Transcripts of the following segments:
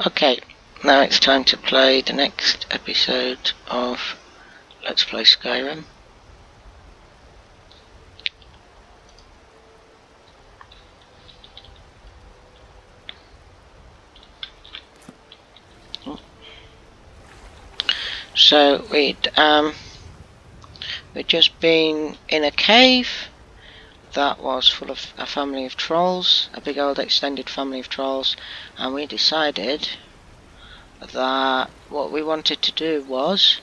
Okay, now it's time to play the next episode of Let's Play Skyrim. So we'd just been in a cave that was full of a family of trolls, a big old extended family of trolls, and we decided that what we wanted to do was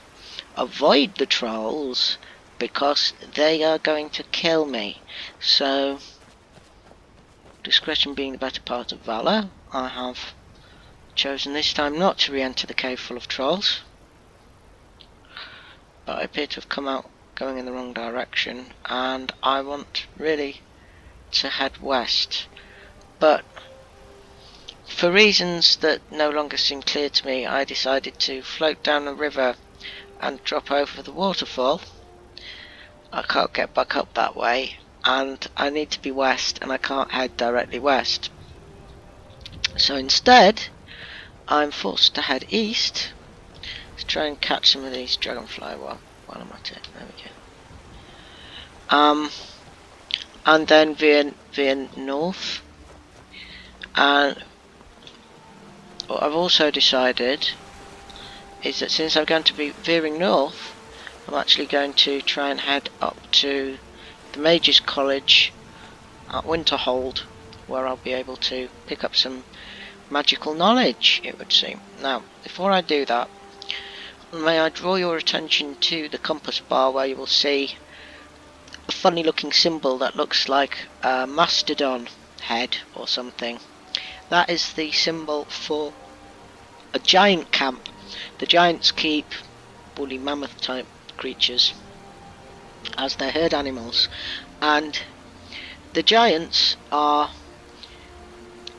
avoid the trolls because they are going to kill me. So, discretion being the better part of valor, I have chosen this time not to re-enter the cave full of trolls, but I appear to have come out going in the wrong direction, and I want really to head west, but for reasons that no longer seem clear to me, I decided to float down the river and drop over the waterfall. I can't get back up that way, and I need to be west, and I can't head directly west. So instead, I'm forced to head east to try and catch some of these dragonfly while I'm at it. There we go. And then veer north. And what I've also decided is that since I'm going to be veering north, I'm actually going to try and head up to the Mage's College at Winterhold, where I'll be able to pick up some magical knowledge, it would seem. Now, before I do that, may I draw your attention to the compass bar, where you will see a funny looking symbol that looks like a mastodon head or something. That is the symbol for a giant camp. The giants keep woolly mammoth type creatures as their herd animals, and the giants are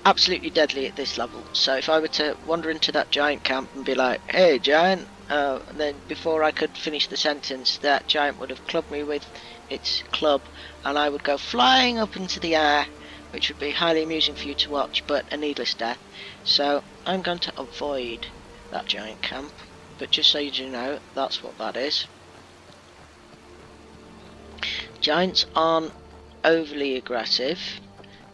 absolutely deadly at this level. So if I were to wander into that giant camp and be like, "Hey giant," then before I could finish the sentence, that giant would have clubbed me with its club, and I would go flying up into the air, which would be highly amusing for you to watch, but a needless death. So I'm going to avoid that giant camp, but just so you do know, that's what that is. Giants aren't overly aggressive.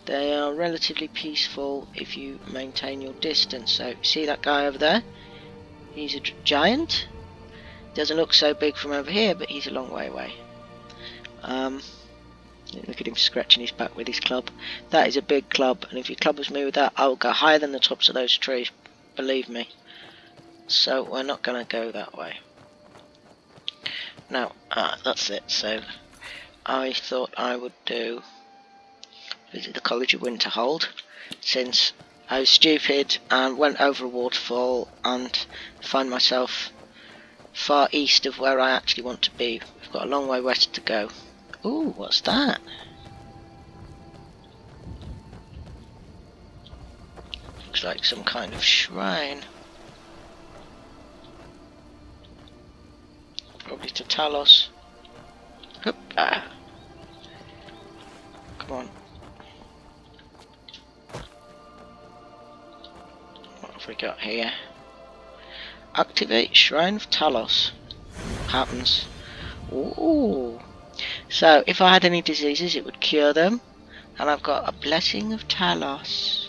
They are relatively peaceful if you maintain your distance. So see that guy over there? He's a giant. Doesn't look so big from over here, but he's a long way away. Look at him scratching his back with his club. That is a big club, and if you clubbers me with that, I will go higher than the tops of those trees, believe me. So we're not going to go that way. Now, that's it. So I thought I would visit the College of Winterhold, since I was stupid and went over a waterfall and find myself far east of where I actually want to be. We've got a long way west to go. Ooh, what's that? Looks like some kind of shrine. Probably to Talos. Come on. What have we got here? Activate Shrine of Talos. Happens. Ooh. So, if I had any diseases, it would cure them. And I've got a Blessing of Talos.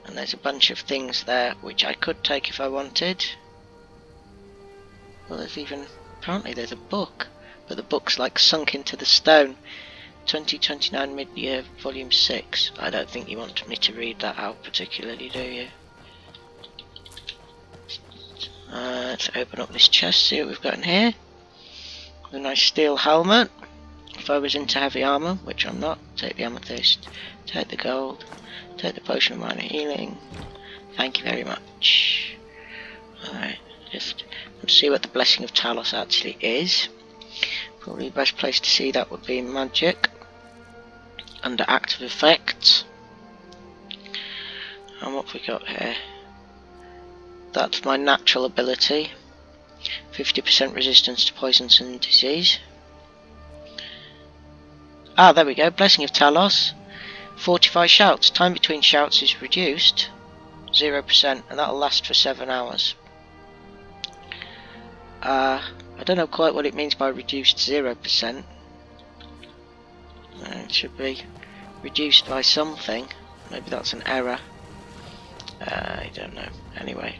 And there's a bunch of things there, which I could take if I wanted. Well, apparently there's a book. But the book's like sunk into the stone. 2029 Mid-Year, Volume 6. I don't think you want me to read that out particularly, do you? Let's open up this chest, see what we've got in here. A nice steel helmet. If I was into heavy armour, which I'm not, take the amethyst, take the gold, take the potion of minor healing. Thank you very much. Alright, just let's see what the Blessing of Talos actually is. Probably the best place to see that would be magic, under active effects. And what have we got here? That's my natural ability. 50% resistance to poisons and disease. Ah, there we go. Blessing of Talos. 45 shouts. Time between shouts is reduced. 0%, and that'll last for 7 hours. I don't know quite what it means by reduced 0%. It should be reduced by something. Maybe that's an error. I don't know. Anyway,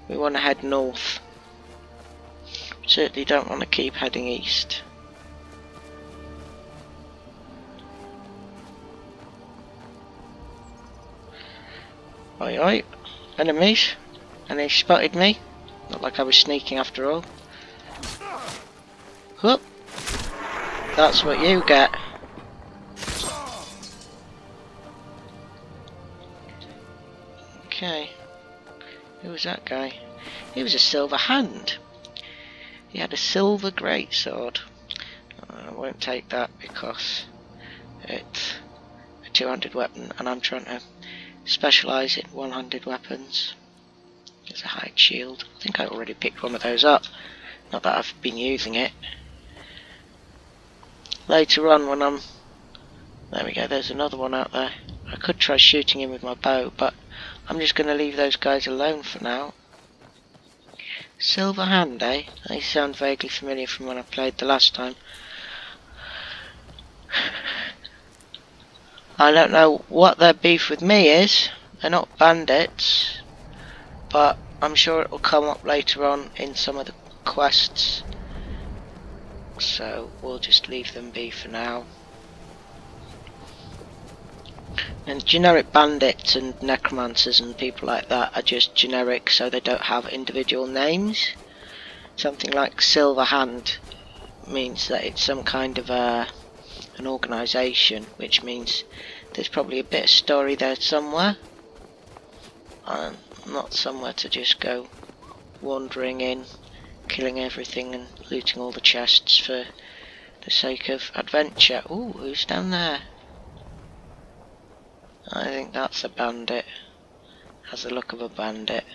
we want to head north. Certainly don't want to keep heading east. Oi oi, enemies. And they spotted me. Not like I was sneaking after all. Whoop. That's what you get. Okay. Who was that guy? He was a silver hand. He had a silver greatsword. I won't take that because it's a two-handed weapon and I'm trying to specialise in one-handed weapons. There's a hide shield. I think I already picked one of those up. Not that I've been using it. Later on when I'm... There we go, there's another one out there. I could try shooting him with my bow, but I'm just going to leave those guys alone for now. Silver hand, eh? They sound vaguely familiar from when I played the last time. I don't know what their beef with me is. They're not bandits, but I'm sure it will come up later on in some of the quests. So we'll just leave them be for now. And generic bandits and necromancers and people like that are just generic, so they don't have individual names. Something like Silver Hand means that it's some kind of an organisation, which means there's probably a bit of story there somewhere, and not somewhere to just go wandering in, killing everything and looting all the chests for the sake of adventure. Ooh, who's down there? I think that's a bandit. Has the look of a bandit.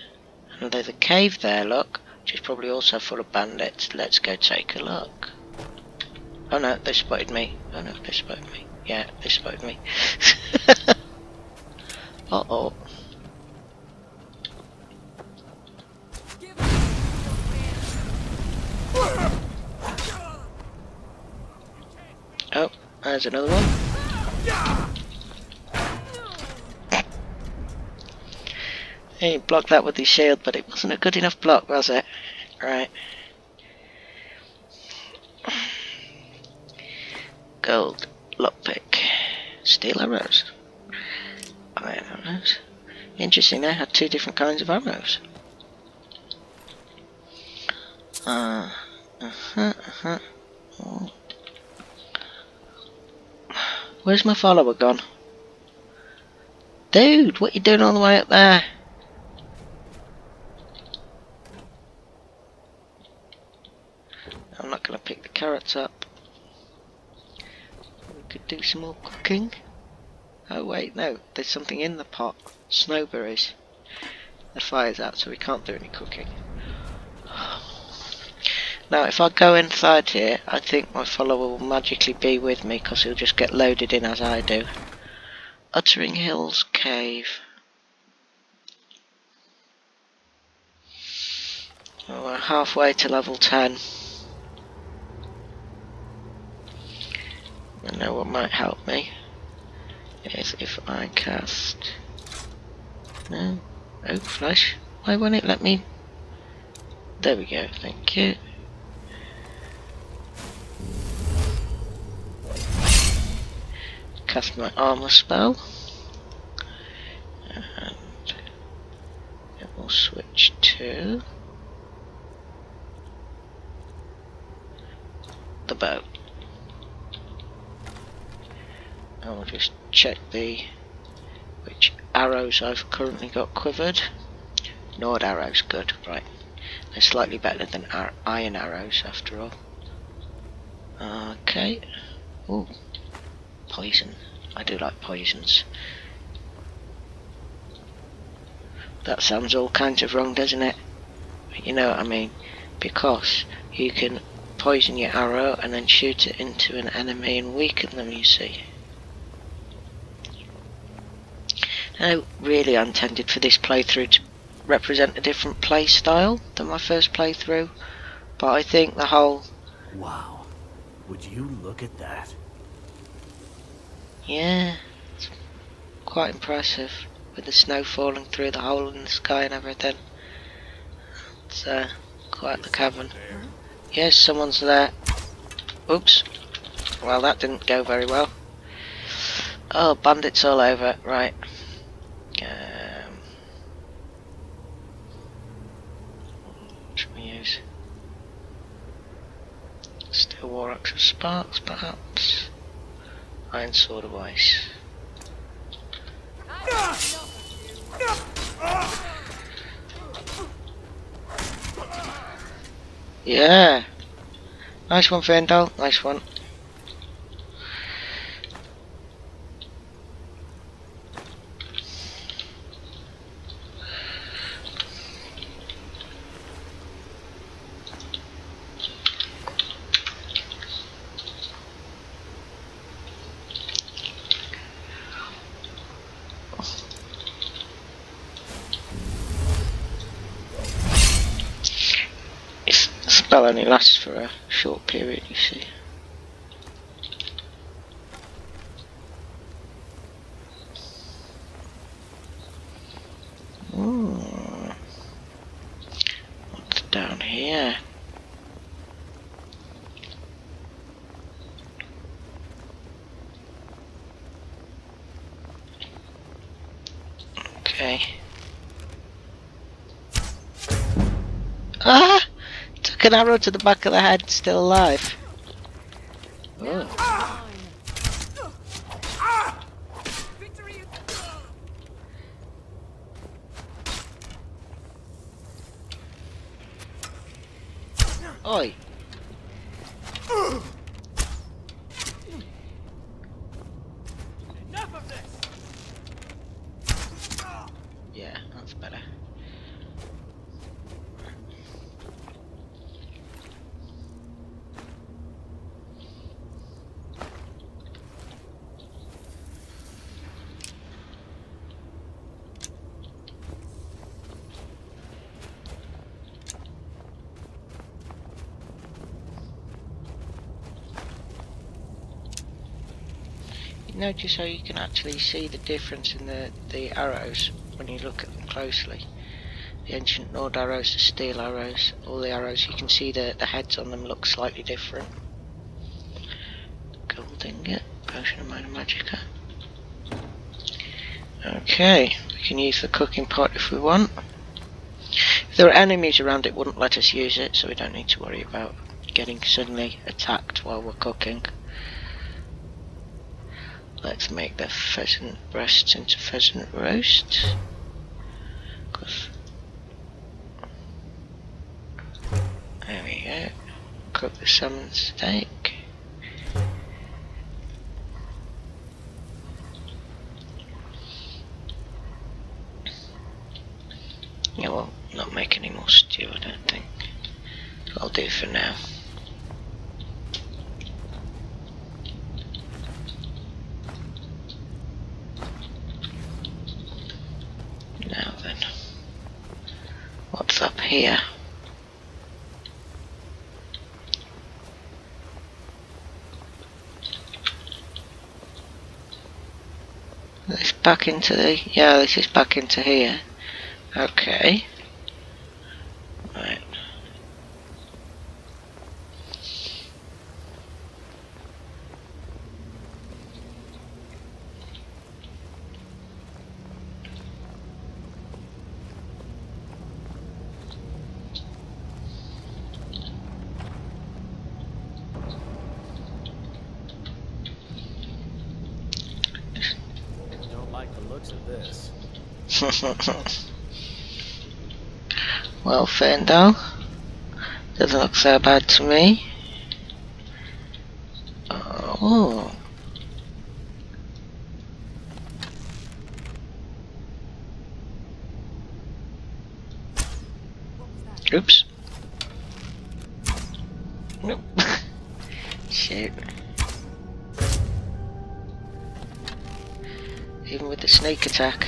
And there's a cave there, look, which is probably also full of bandits. Let's go take a look. Oh no, they spotted me. Oh no, they spotted me. Yeah, they spotted me. Uh-oh. Oh, there's another one. He blocked that with his shield, but it wasn't a good enough block, was it? Right. Gold, lockpick, steel arrows, iron arrows. Interesting, they had two different kinds of arrows. Oh. Where's my follower gone? Dude, what are you doing all the way up there? I'm not going to pick the carrots up. We could do some more cooking. Oh wait, no, there's something in the pot. Snowberries. The fire's out, so we can't do any cooking. Now if I go inside here, I think my follower will magically be with me because he'll just get loaded in as I do. Uttering Hills Cave. Well, we're halfway to level 10. I know what might help me is if I cast... No, oak flesh. Why won't it let me... There we go, thank you. Cast my armor spell. And it will switch to the bow. I'll just check which arrows I've currently got quivered. Nord arrows, good, right. They're slightly better than iron arrows after all. Okay. Ooh, poison. I do like poisons. That sounds all kinds of wrong, doesn't it? But you know what I mean. Because you can poison your arrow and then shoot it into an enemy and weaken them, you see. I really intended for this playthrough to represent a different play style than my first playthrough, but I think the whole... Wow, would you look at that? Yeah, it's quite impressive, with the snow falling through the hole in the sky and everything. It's quite the cavern. Yes, someone's there. Oops. Well, that didn't go very well. Oh, bandits all over. Right. What should we use? Steel war axe of sparks, perhaps. Iron sword of ice. Yeah. Nice one, Ferndale. Nice one. The spell only lasts for a short period, you see. What's down here? Okay. Ah! Took an arrow to the back of the head, still alive. Oh. Oi. Enough of this! Yeah, that's better. Notice how you can actually see the difference in the arrows when you look at them closely. The ancient Nord arrows, the steel arrows, all the arrows, you can see the heads on them look slightly different. Gold ingot, potion of minor magicka. Okay, we can use the cooking pot if we want. If there are enemies around, it wouldn't let us use it, so we don't need to worry about getting suddenly attacked while we're cooking. Let's make the pheasant breasts into pheasant roast. There we go. Cook the salmon steak. Yeah, well, not make any more stew, I don't think. I'll do for now. Now then, what's up here? This back into the... yeah, this is back into here. Okay. Right. Don't like the looks of this. Well, Ferndale, doesn't look so bad to me. Oh. Oops. Nope. Shoot. even with the sneak attack.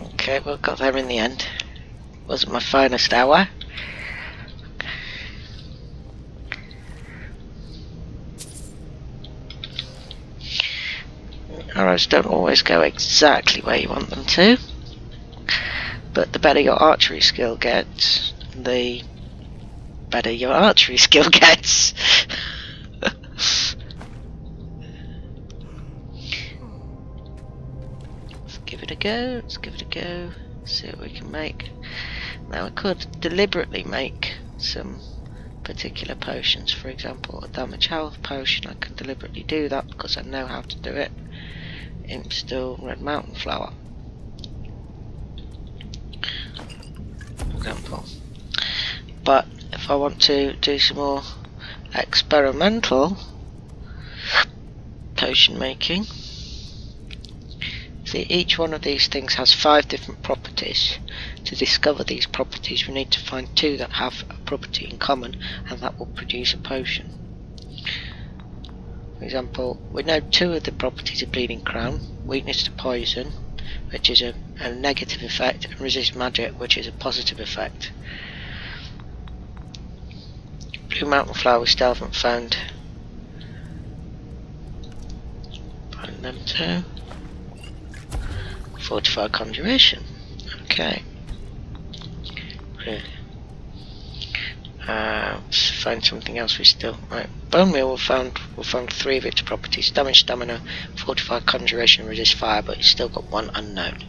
Okay, well, got there in the end. Wasn't my finest hour. Arrows don't always go exactly where you want them to, but the better your archery skill gets, the better your archery skill gets. Let's give it a go, let's give it a go, see what we can make. Now I could deliberately make some particular potions, for example a damage health potion. I could deliberately do that because I know how to do it. Imp red mountain flower, for example. But if I want to do some more experimental potion making, see, each one of these things has 5 different properties. To discover these properties, we need to find 2 that have a property in common, and that will produce a potion. For example, we know 2 of the properties of Bleeding Crown: weakness to poison, which is a negative effect, and resist magic, which is a positive effect. Blue mountain flower we still haven't found. Find them too. Fortified conjuration. Okay. Let's find something else we still right. Bone meal we found 3 of its properties: damage, stamina, fortified conjuration, resist fire, but it's still got 1 unknown.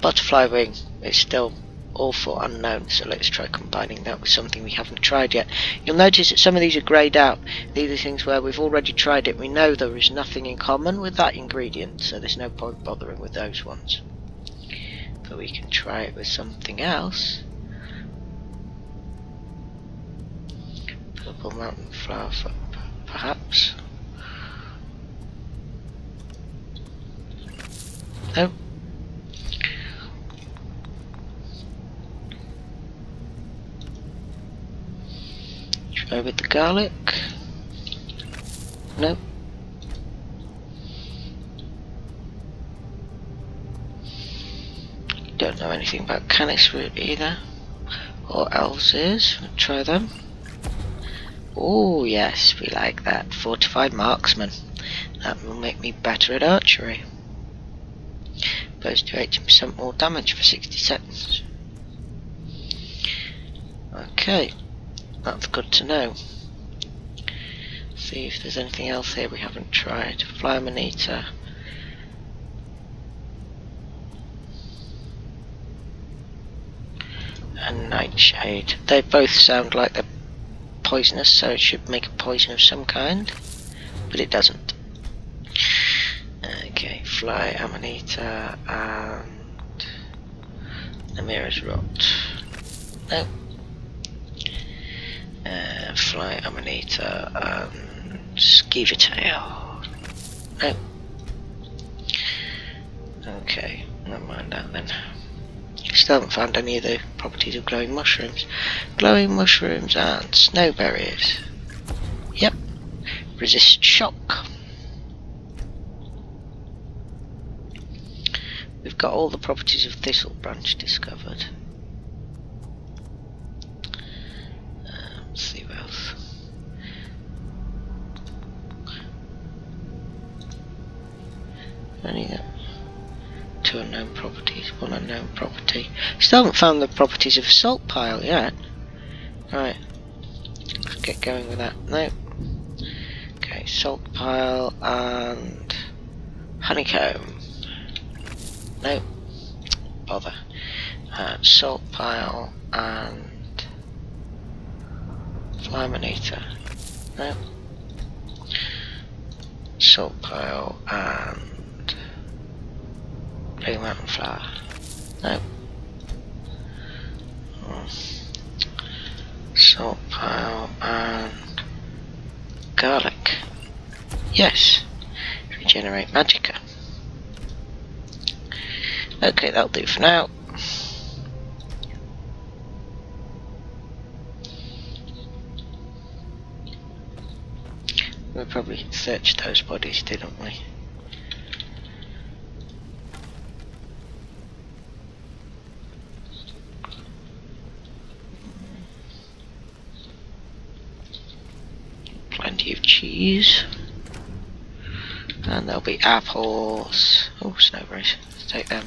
Butterfly wing is still all 4 unknown, so let's try combining that with something we haven't tried yet. You'll notice that some of these are greyed out. These are things where we've already tried it, we know there is nothing in common with that ingredient, so there's no point bothering with those ones. But we can try it with something else. Purple mountain flower, perhaps. No. Try with the garlic. No. Don't know anything about canis root either, or elves ears. We'll try them. Oh yes, we like that. Fortified marksman. That will make me better at archery. Opposed to 80% more damage for 60 seconds. Okay, that's good to know. See if there's anything else here we haven't tried. Fly Manita. And Nightshade. They both sound like they're poisonous, so it should make a poison of some kind, but it doesn't. Okay, Fly Amanita and Namira's Rot. No. Fly Amanita and Skeever Tail. No. Okay, never mind that then. Still haven't found any of the properties of glowing mushrooms. Glowing mushrooms and snowberries. Yep. Resist shock. We've got all the properties of thistle branch discovered. Let's see what else. Only that. 2 unknown properties, 1 unknown property. Still haven't found the properties of salt pile yet. Right, let's get going with that. No. Okay, salt pile and honeycomb. No. Bother. Salt pile and fly manita. No. Salt pile and blue mountain flower. No. Salt pile and garlic. Yes. If we generate magicka. Okay, that'll do for now. We probably searched those bodies, didn't we? Plenty of cheese. And there'll be apples. Oh, snowberries. Let's take them.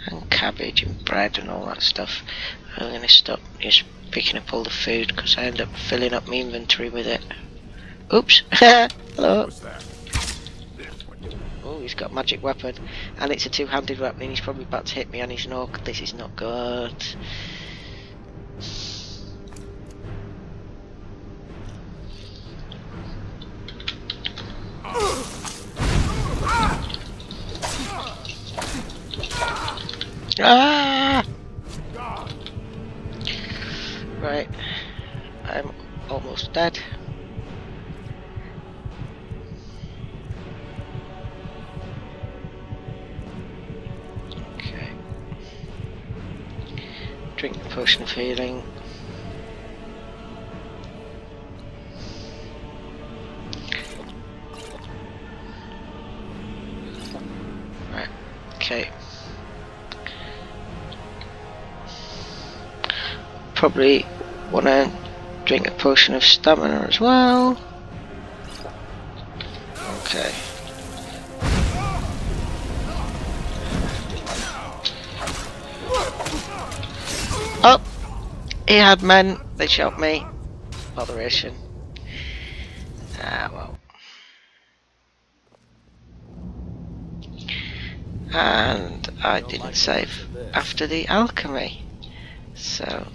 And cabbage and bread and all that stuff. I'm going to stop just picking up all the food because I end up filling up my inventory with it. Oops! Hello! Oh, he's got a magic weapon. And it's a two-handed weapon and he's probably about to hit me on his knuckle. This is not good. Ah! Right, I'm almost dead. Okay. Drink the potion of healing. Right, okay. Probably want to drink a potion of stamina as well. Okay. Oh! He had men, they shot me. Botheration. Ah, well. And I didn't save after the alchemy. So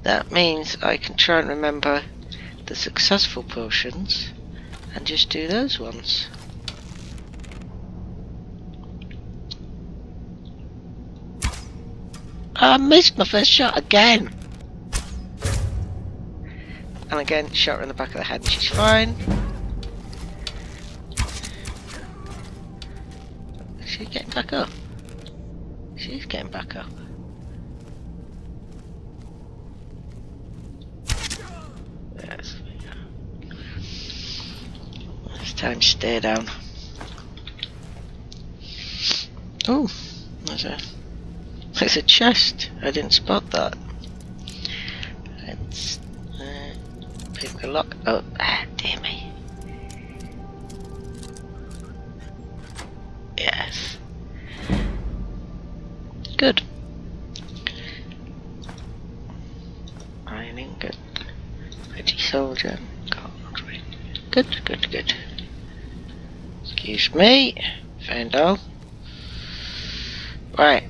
that means I can try and remember the successful potions and just do those ones. I missed my first shot again! And again, shot her in the back of the head and she's fine. She's getting back up. She's getting back up. Yes. This time stay down. Oh, there's a chest. I didn't spot that. Let's pick the lock. Oh, dear me. Yes. Good. Iron ingot. Pretty soldier. Gold ring. Good, good, good. Excuse me. Vandal. Right.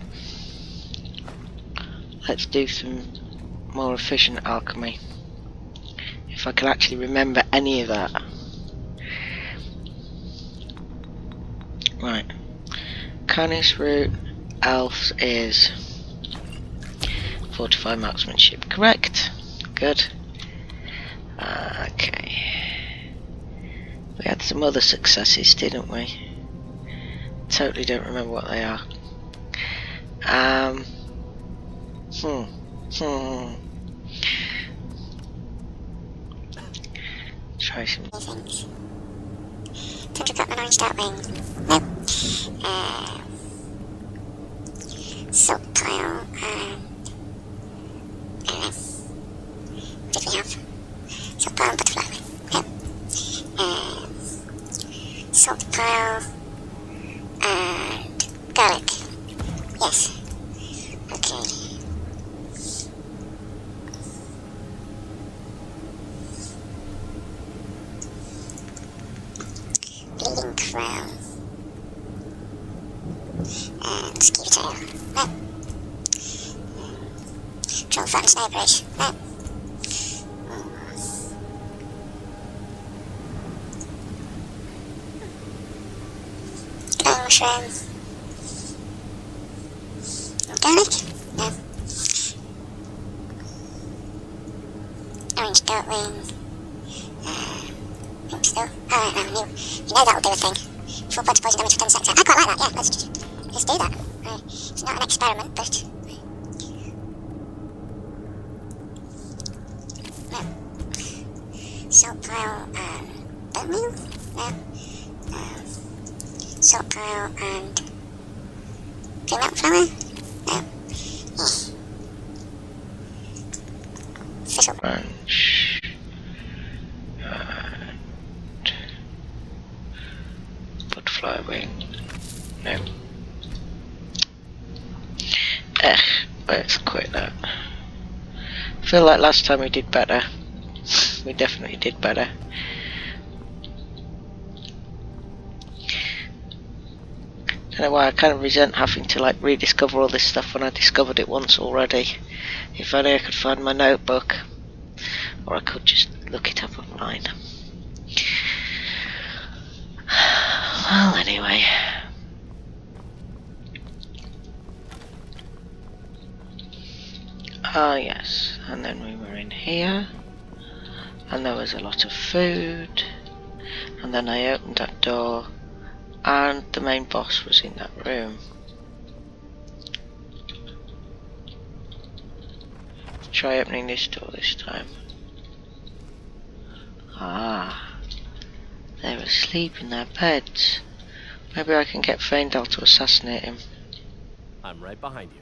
Let's do some more efficient alchemy. If I can actually remember any of that. Right. Canis root, elves is fortify marksmanship. Correct. Good. Okay. We had some other successes, didn't we? Totally don't remember what they are. Try some things. Time to cut an orange dart wing. Nope. Salt pile and I don't know. What did we have? Salt pile and butterfly wing. Nope. Salt pile and garlic. Yes. Okay. Bleeding crown. And mosquito tail. No. Troll fat and snowbridge. No. Glowing mushroom. Garlic? No. Orange dart wing. Oops, still. Oh, no, you know that'll do a thing. 4 points of poison damage for 10 seconds. I quite like that, yeah, let's do that. It's not an experiment, but... No. Salt pile and... bone meal? No. Salt pile and... green milk flour? No. Thistle. Branch. Butterfly wing. No. Let's quit that. I feel like last time we did better. We definitely did better. Don't know why I kind of resent having to like rediscover all this stuff when I discovered it once already. If only I could find my notebook, or I could just look it up online. Well, anyway. Ah, yes, and then we were in here, and there was a lot of food, and then I opened that door, and the main boss was in that room. Try opening this door this time. Ah, they're asleep in their beds. Maybe I can get Feindal to assassinate him. I'm right behind you.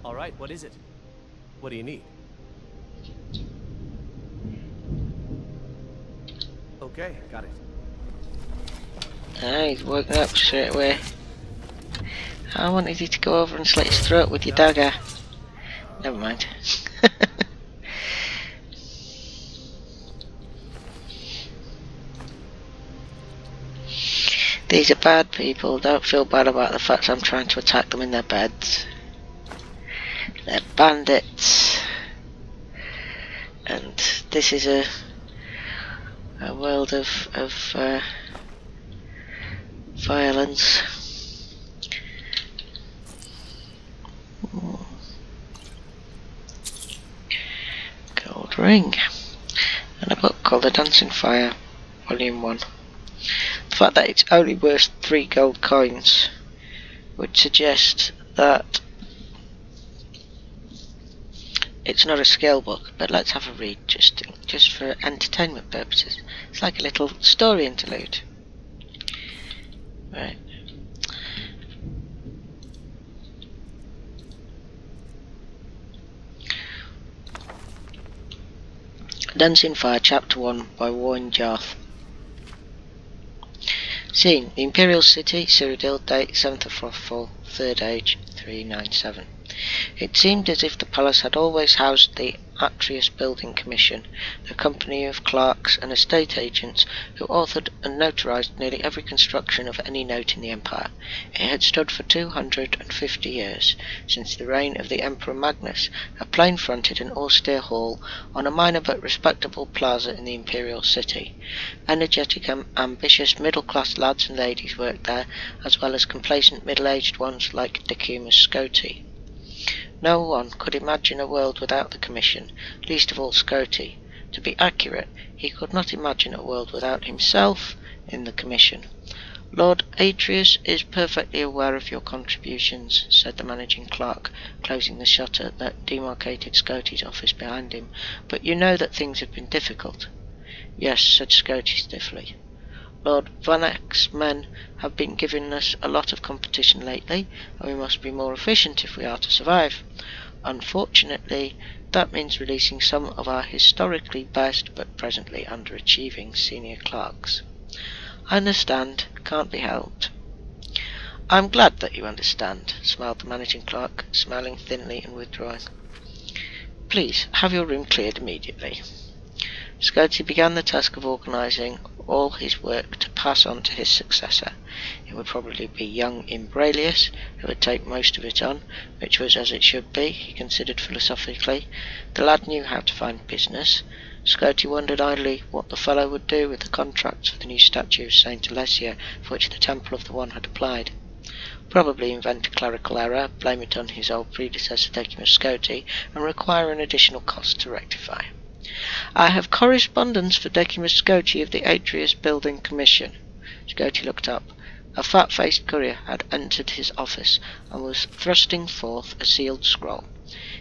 All right, what is it? What do you need? Okay, got it. Ah, he's woken up straight away. I wanted you to go over and slit his throat with your dagger. Never mind. These are bad people. Don't feel bad about the fact I'm trying to attack them in their beds. They're bandits. And this is a world of violence. Gold ring. And a book called The Dancing Fire, Volume 1. The fact that it's only worth 3 gold coins would suggest that it's not a scale book, but let's have a read just for entertainment purposes. It's like a little story interlude. Right. Dancing Fire, Chapter 1 by Warren Jarth. Scene: the Imperial City, Cyrodiil, date 7th of Frothfall, 3rd Age, 397. It seemed as if the palace had always housed the Atreus Building Commission, the company of clerks and estate agents who authored and notarized nearly every construction of any note in the Empire. It had stood for 250 years, since the reign of the Emperor Magnus, a plain-fronted and austere hall on a minor but respectable plaza in the Imperial City. Energetic and ambitious middle-class lads and ladies worked there, as well as complacent middle-aged ones like Decumus Scoti. No one could imagine a world without the Commission, least of all Scoti. To be accurate, he could not imagine a world without himself in the Commission. Lord Atreus is perfectly aware of your contributions, said the managing clerk, closing the shutter that demarcated Scoti's office behind him, but you know that things have been difficult. Yes, said Scoti stiffly. Lord Vanek's men have been giving us a lot of competition lately, and we must be more efficient if we are to survive. Unfortunately, that means releasing some of our historically best but presently underachieving senior clerks. I understand, can't be helped. I'm glad that you understand, smiled the managing clerk, smiling thinly and withdrawing. Please, have your room cleared immediately. Scoti began the task of organising all his work to pass on to his successor. It would probably be young Imbralius who would take most of it on, which was as it should be, he considered philosophically. The lad knew how to find business. Scoti wondered idly what the fellow would do with the contracts for the new statue of Saint Alessia for which the Temple of the One had applied. Probably invent a clerical error, blame it on his old predecessor Decumus Scoti, and require an additional cost to rectify. I have correspondence for Decimus Scotti of the Atreus Building Commission. Scotti looked up. A fat-faced courier had entered his office and was thrusting forth a sealed scroll.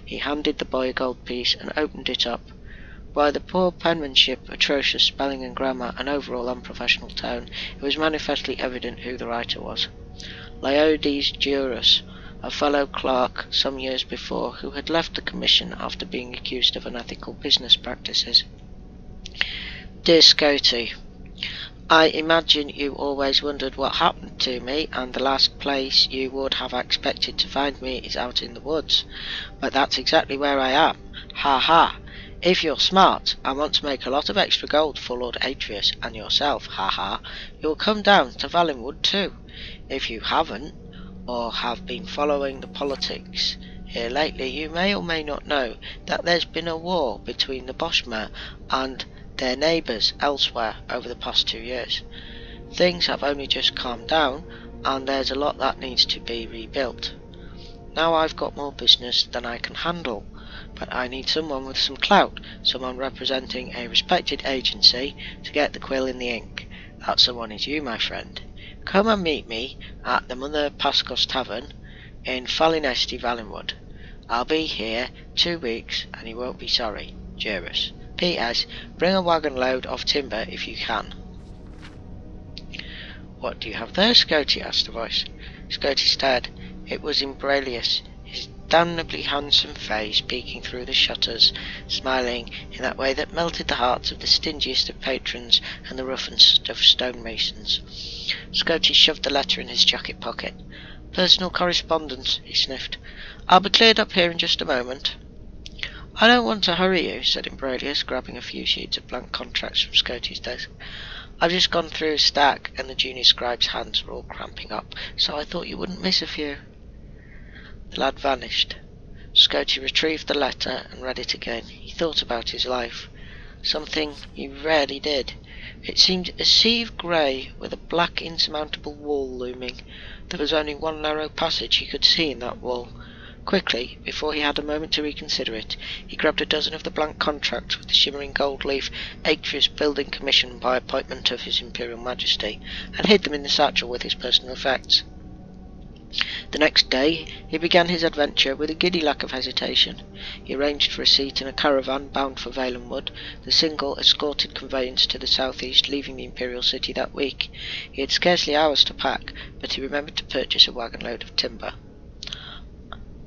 He handed the boy a gold piece and opened it up. By the poor penmanship, atrocious spelling and grammar, and overall unprofessional tone, it was manifestly evident who the writer was. Laodice Jurus, a fellow clerk some years before, who had left the commission after being accused of unethical business practices. Dear Scotti, I imagine you always wondered what happened to me, and the last place you would have expected to find me is out in the woods. But that's exactly where I am. Ha ha! If you're smart, and want to make a lot of extra gold for Lord Atreus and yourself, ha ha, you'll come down to Valenwood too. If you haven't, or have been following the politics here lately, you may or may not know that there's been a war between the Bosmer and their neighbours elsewhere over the past 2 years. Things have only just calmed down, and there's a lot that needs to be rebuilt. Now I've got more business than I can handle, but I need someone with some clout, someone representing a respected agency to get the quill in the ink. That someone is you, my friend. Come and meet me at the Mother Pascos Tavern in Falinesti, Valenwood. I'll be here 2 weeks, and you won't be sorry. Jurus. P.S. Bring a wagon load of timber if you can. What do you have there, Scotti? Asked the voice. Scotti stared. It was Imbrelius, his damnably handsome face peeking through the shutters, smiling in that way that melted the hearts of the stingiest of patrons and the roughest of stonemasons. Scotti shoved the letter in his jacket pocket. Personal correspondence, he sniffed. I'll be cleared up here in just a moment. I don't want to hurry you, said Imbrelius, grabbing a few sheets of blank contracts from Scotti's desk. I've just gone through a stack, and the junior scribe's hands are all cramping up, so I thought you wouldn't miss a few. The lad vanished. Scotti retrieved the letter and read it again. He thought about his life. Something he rarely did. It seemed a sea of grey, with a black insurmountable wall looming. There was only one narrow passage he could see in that wall. Quickly, before he had a moment to reconsider it, he grabbed a dozen of the blank contracts with the shimmering gold leaf, Atreus Building Commission by appointment of His Imperial Majesty, and hid them in the satchel with his personal effects. The next day he began his adventure with a giddy lack of hesitation. He arranged for a seat in a caravan bound for Valenwood, the single escorted conveyance to the southeast, leaving the Imperial City that week. He had scarcely hours to pack, but he remembered to purchase a wagon load of timber.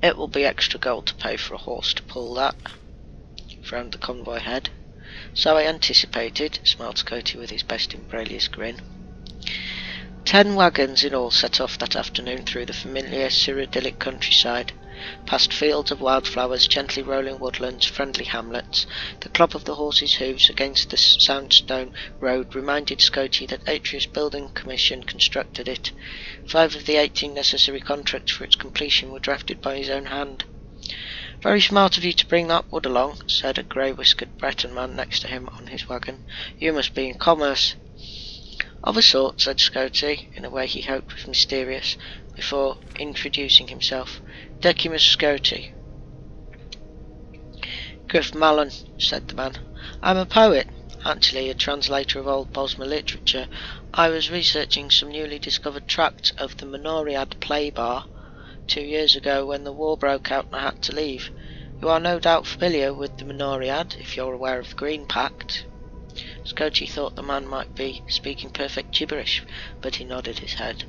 It will be extra gold to pay for a horse to pull that, frowned the convoy head. So I anticipated, smiled Scotti with his best Imbrelius grin. 10 wagons in all set off that afternoon through the familiar Cyrodiilic countryside, past fields of wildflowers, gently rolling woodlands, friendly hamlets. The clop of the horses' hoofs against the soundstone road reminded Scotti that Atreus Building Commission constructed it. 5 of the 18 necessary contracts for its completion were drafted by his own hand. Very smart of you to bring that wood along, said a grey-whiskered Breton man next to him on his wagon. You must be in commerce. Of a sort, said Scotti, in a way he hoped was mysterious, before introducing himself. Decimus Scotti. Griff Mallon, said the man. I'm a poet, actually a translator of old Bosmer literature. I was researching some newly discovered tract of the Menoriad play bar 2 years ago when the war broke out and I had to leave. You are no doubt familiar with the Menoriad, if you're aware of the Green Pact. Scotti thought the man might be speaking perfect gibberish, but he nodded his head.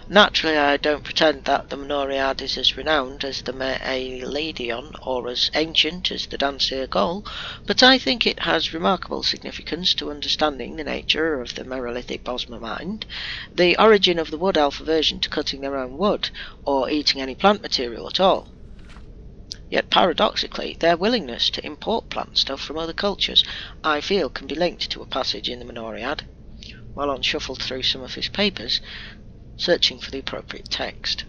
Naturally, I don't pretend that the Menoriad is as renowned as the Me'elidion, or as ancient as the Dansir Gol, but I think it has remarkable significance to understanding the nature of the Merolithic Bosmer mind, the origin of the Wood Elf aversion to cutting their own wood, or eating any plant material at all. Yet paradoxically, their willingness to import plant stuff from other cultures, I feel, can be linked to a passage in the Menoriad. Mallon shuffled through some of his papers, searching for the appropriate text.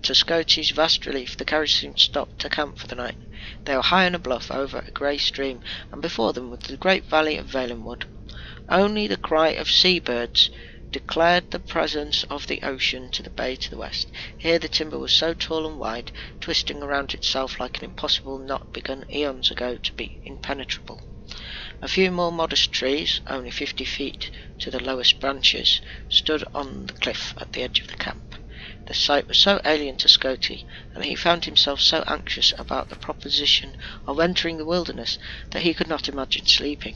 To Scotti's vast relief, the carriage seemed stopped to camp for the night. They were high on a bluff over a grey stream, and before them was the great valley of Valenwood. Only the cry of seabirds declared the presence of the ocean to the bay to the west. Here the timber was so tall and wide, twisting around itself like an impossible knot begun eons ago to be impenetrable. A few more modest trees, only 50 feet to the lowest branches, stood on the cliff at the edge of the camp. The sight was so alien to Scotty, and he found himself so anxious about the proposition of entering the wilderness, that he could not imagine sleeping.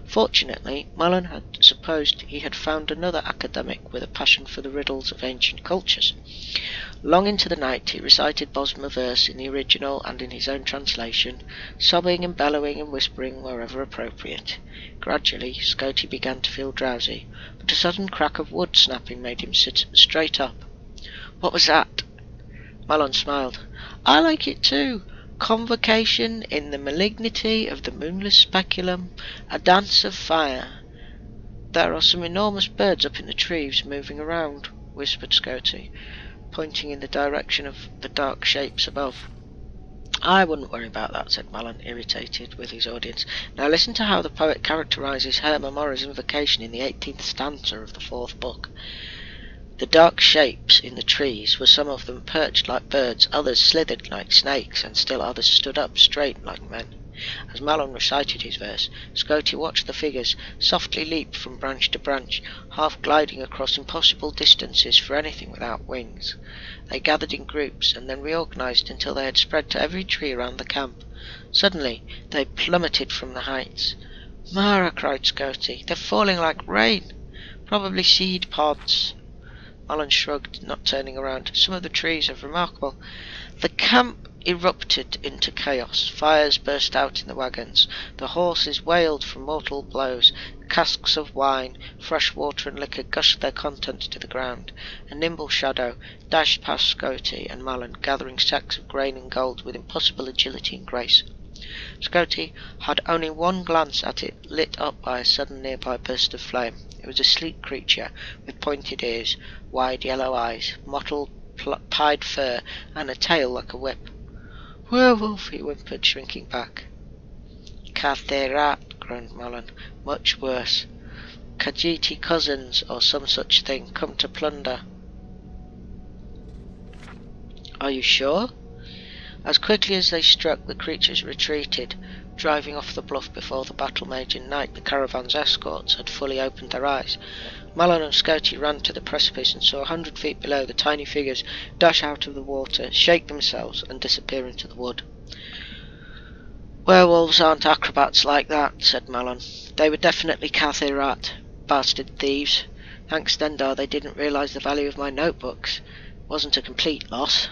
Fortunately, Mullen had supposed he had found another academic with a passion for the riddles of ancient cultures. Long into the night he recited Bosma verse in the original and in his own translation, sobbing and bellowing and whispering wherever appropriate. Gradually, Scotty began to feel drowsy, but a sudden crack of wood snapping made him sit straight up. "What was that?" Mullen smiled. "I like it too. Convocation in the malignity of the moonless speculum, a dance of fire." "There are some enormous birds up in the trees moving around," whispered Scotty, pointing in the direction of the dark shapes above. "I wouldn't worry about that," said Mullen, irritated with his audience. "Now listen to how the poet characterises Herma Mora's invocation in the 18th stanza of the 4th book. The dark shapes in the trees were some of them perched like birds, others slithered like snakes, and still others stood up straight like men." As Mullen recited his verse, Scotty watched the figures softly leap from branch to branch, half gliding across impossible distances for anything without wings. They gathered in groups, and then reorganized until they had spread to every tree around the camp. Suddenly, they plummeted from the heights. "Mara!" cried Scotty. "They're falling like rain. Probably seed pods." Mullen shrugged, not turning around. "Some of the trees are remarkable." The camp erupted into chaos. Fires burst out in the wagons. The horses wailed from mortal blows. Casks of wine, fresh water and liquor gushed their contents to the ground. A nimble shadow dashed past Scotty and Mullen, gathering sacks of grain and gold with impossible agility and grace. Scotty had only one glance at it, lit up by a sudden nearby burst of flame. It was a sleek creature, with pointed ears, wide yellow eyes, mottled pied fur, and a tail like a whip. "Werewolf," he whimpered, shrinking back. "Katherat," groaned Mullen. "Much worse. Khajiiti cousins, or some such thing, come to plunder." "Are you sure?" As quickly as they struck, the creatures retreated, driving off the bluff before the battle mage and knight, the caravan's escorts, had fully opened their eyes. Mullen and Scotty ran to the precipice and saw 100 feet below the tiny figures dash out of the water, shake themselves, and disappear into the wood. "Werewolves aren't acrobats like that," said Mullen. "They were definitely Kathirat, bastard thieves. Thanks Dendar they didn't realise the value of my notebooks. Wasn't a complete loss."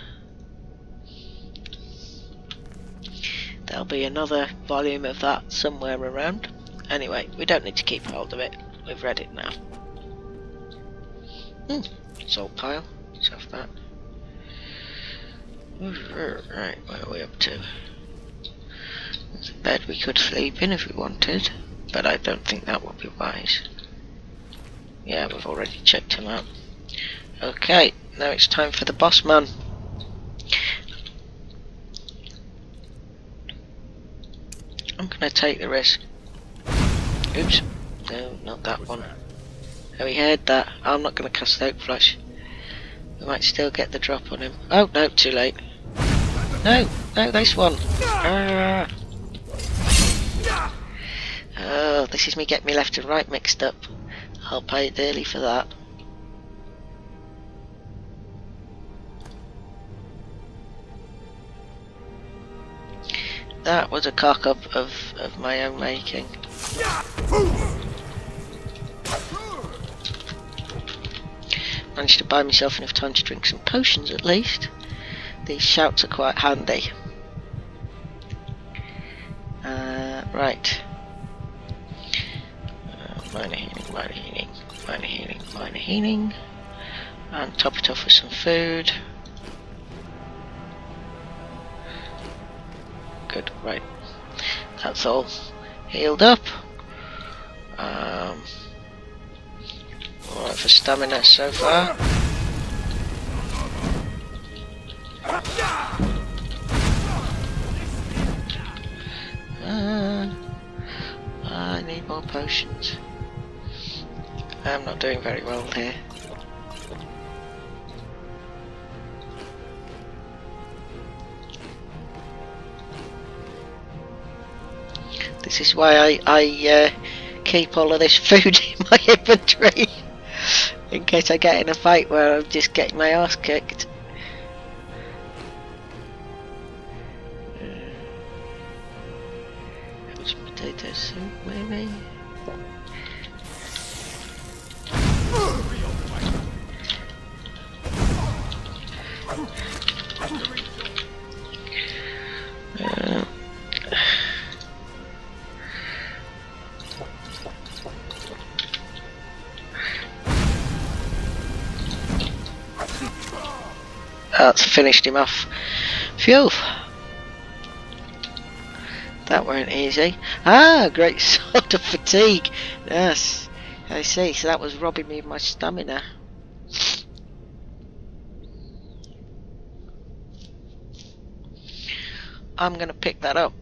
There'll be another volume of that somewhere around. Anyway, we don't need to keep hold of it. We've read it now. Salt pile. Let's have that. Right, where are we up to? There's a bed we could sleep in if we wanted, but I don't think that would be wise. Yeah, we've already checked him out. Okay, now it's time for the boss man. I'm gonna take the risk. Oops. No, not that one. Oh, he heard that. I'm not gonna cast Oak Flash. We might still get the drop on him. Oh, no, too late. No, this one. Oh, this is me getting me left and right mixed up. I'll pay dearly for that. That was a cock-up of my own making. Managed to buy myself enough time to drink some potions at least. These shouts are quite handy. Right. Minor healing, minor healing, minor healing, minor healing. And top it off with some food. Good, right. That's all healed up. Alright for stamina so far. I need more potions. I'm not doing very well here. This is why I keep all of this food in my inventory. In case I get in a fight where I'm just getting my ass kicked. Potato soup, maybe? That's finished him off. Phew! That weren't easy. Ah, great sword of fatigue. Yes, I see. So that was robbing me of my stamina. I'm gonna pick that up.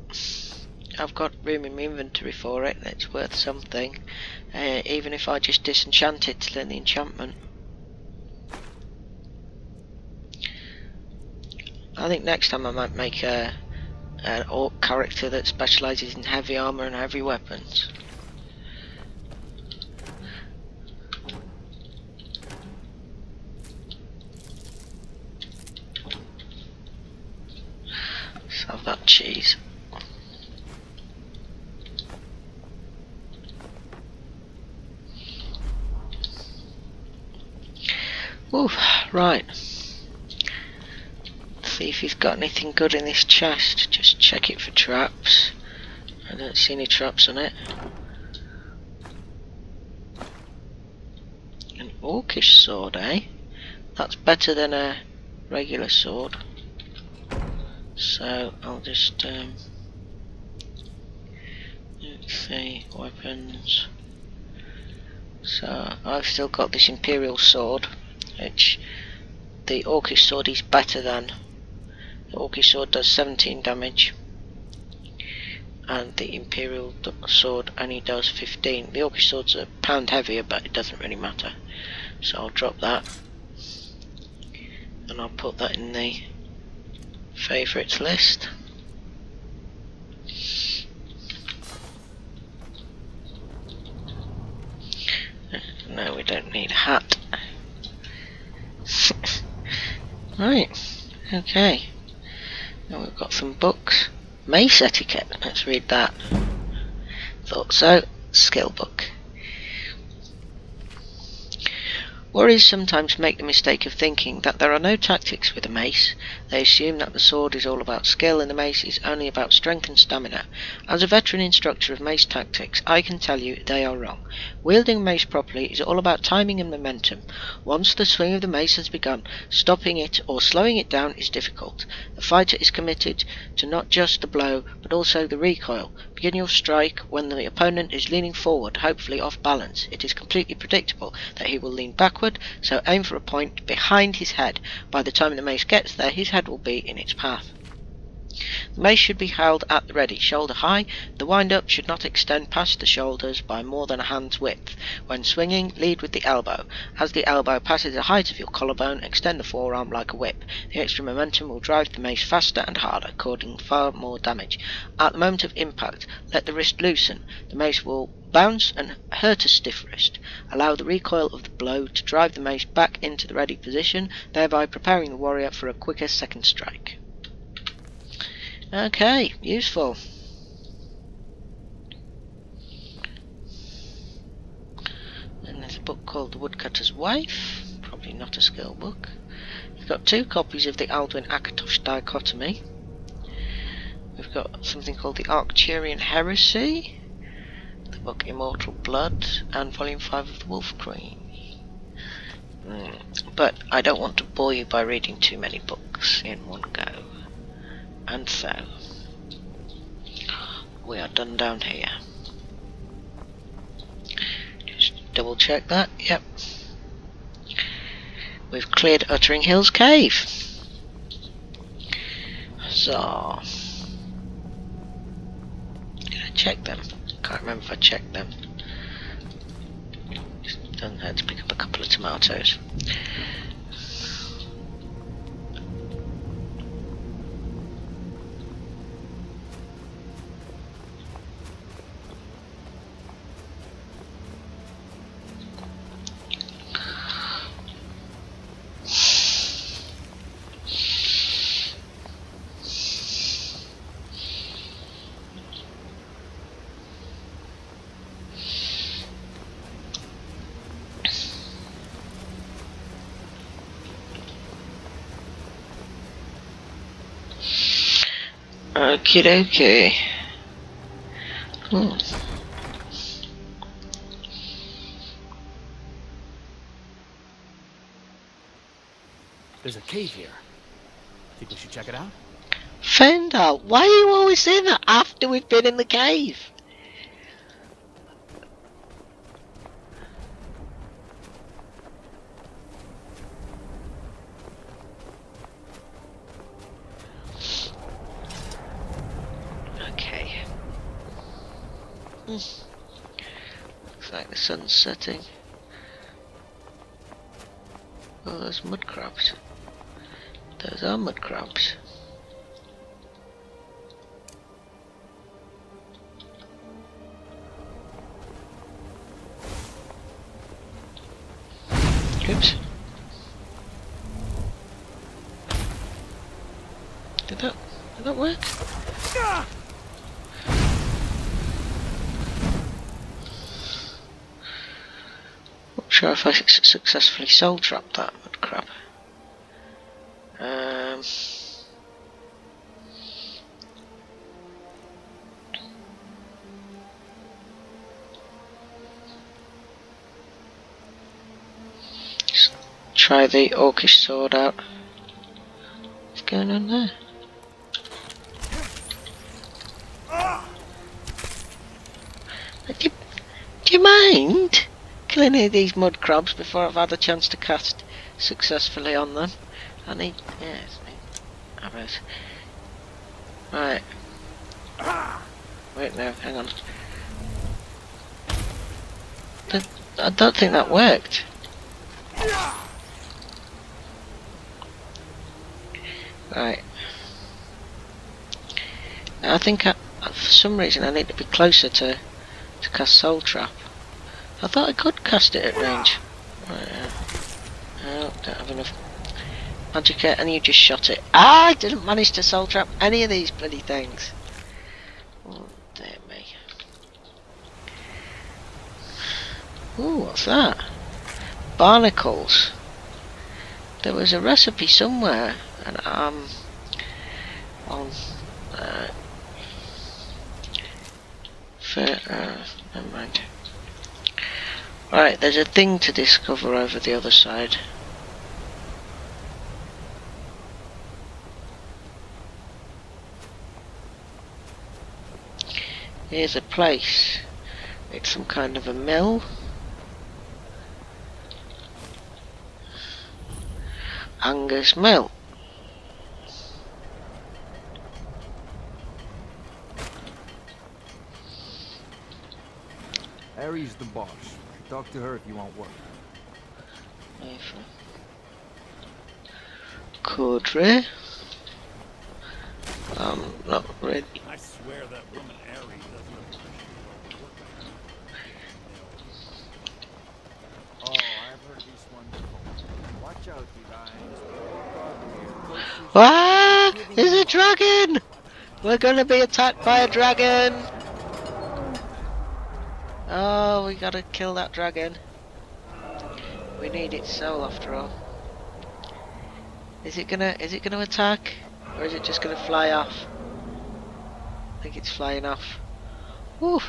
I've got room in my inventory for it. That's worth something. Even if I just disenchant it to learn the enchantment. I think next time I might make an orc character that specialises in heavy armour and heavy weapons. Let's have that cheese. Ooh, right. See if he's got anything good in this chest. Just check it for traps. I don't see any traps on it. An orcish sword, eh? That's better than a regular sword. So I'll just let's see, weapons. So I've still got this Imperial sword, which the orcish sword is better than. The orcish sword does 17 damage, and the Imperial sword only does 15. The orcish sword's a pound heavier, but it doesn't really matter. So I'll drop that, and I'll put that in the favourites list. No, we don't need a hat. Right, okay. Now we've got some books. Mace etiquette, let's read that. Thought so. Skill book. Warriors sometimes make the mistake of thinking that there are no tactics with a mace. They assume that the sword is all about skill and the mace is only about strength and stamina. As a veteran instructor of mace tactics, I can tell you they are wrong. Wielding a mace properly is all about timing and momentum. Once the swing of the mace has begun, stopping it or slowing it down is difficult. The fighter is committed to not just the blow, but also the recoil. Begin your strike when the opponent is leaning forward, hopefully off balance. It is completely predictable that he will lean backward, so aim for a point behind his head. By the time the mace gets there, his head will be in its path. The mace should be held at the ready, shoulder high. The wind-up should not extend past the shoulders by more than a hand's width. When swinging, lead with the elbow. As the elbow passes the height of your collarbone, extend the forearm like a whip. The extra momentum will drive the mace faster and harder, causing far more damage. At the moment of impact, let the wrist loosen. The mace will bounce and hurt a stiff wrist. Allow the recoil of the blow to drive the mace back into the ready position, thereby preparing the warrior for a quicker second strike. Okay, useful. And there's a book called The Woodcutter's Wife, probably not a skill book. We've got 2 copies of the Alduin-Akatosh Dichotomy. We've got something called the Arcturian Heresy, the book Immortal Blood, and Volume 5 of the Wolf Queen. But I don't want to bore you by reading too many books in one go. And so, we are done down here. Just double check that, yep. We've cleared Uttering Hills Cave. So, did I check them? Can't remember if I checked them. Just done had to pick up a couple of tomatoes. Okie dokie. There's a cave here. Think we should check it out? Fender, why are you always saying that after we've been in the cave? Okay. Looks like the sun's setting. Oh, there's mud crabs. Those are mud crabs. Oops. Did that work? Not sure if I successfully soul trapped that mud crab. Just try the orcish sword out. What's going on there? Do you mind killing any of these mud crabs before I've had a chance to cast successfully on them? I need, yes, arrows. Right. Wait, no, hang on. I don't think that worked. Right. I think for some reason I need to be closer to cast Soul Trap. I thought I could cast it at range. Right, no, don't have enough magic, and you just shot it. I didn't manage to Soul Trap any of these bloody things. Oh, dear me. Ooh, what's that? Barnacles. There was a recipe somewhere, and on never mind. Right, there's a thing to discover over the other side. Here's a place. It's some kind of a mill. Angus Mill. Harry's the boss. Talk to her if you want work. Coudray. Not ready. I swear that woman Ari doesn't appreciate Oh, I've heard this one before. Watch out, you guys. Ah! There's a dragon! We're gonna be attacked by a dragon! Oh, we gotta kill that dragon. We need its soul after all. Is it gonna attack? Or is it just gonna fly off? I think it's flying off. Whew!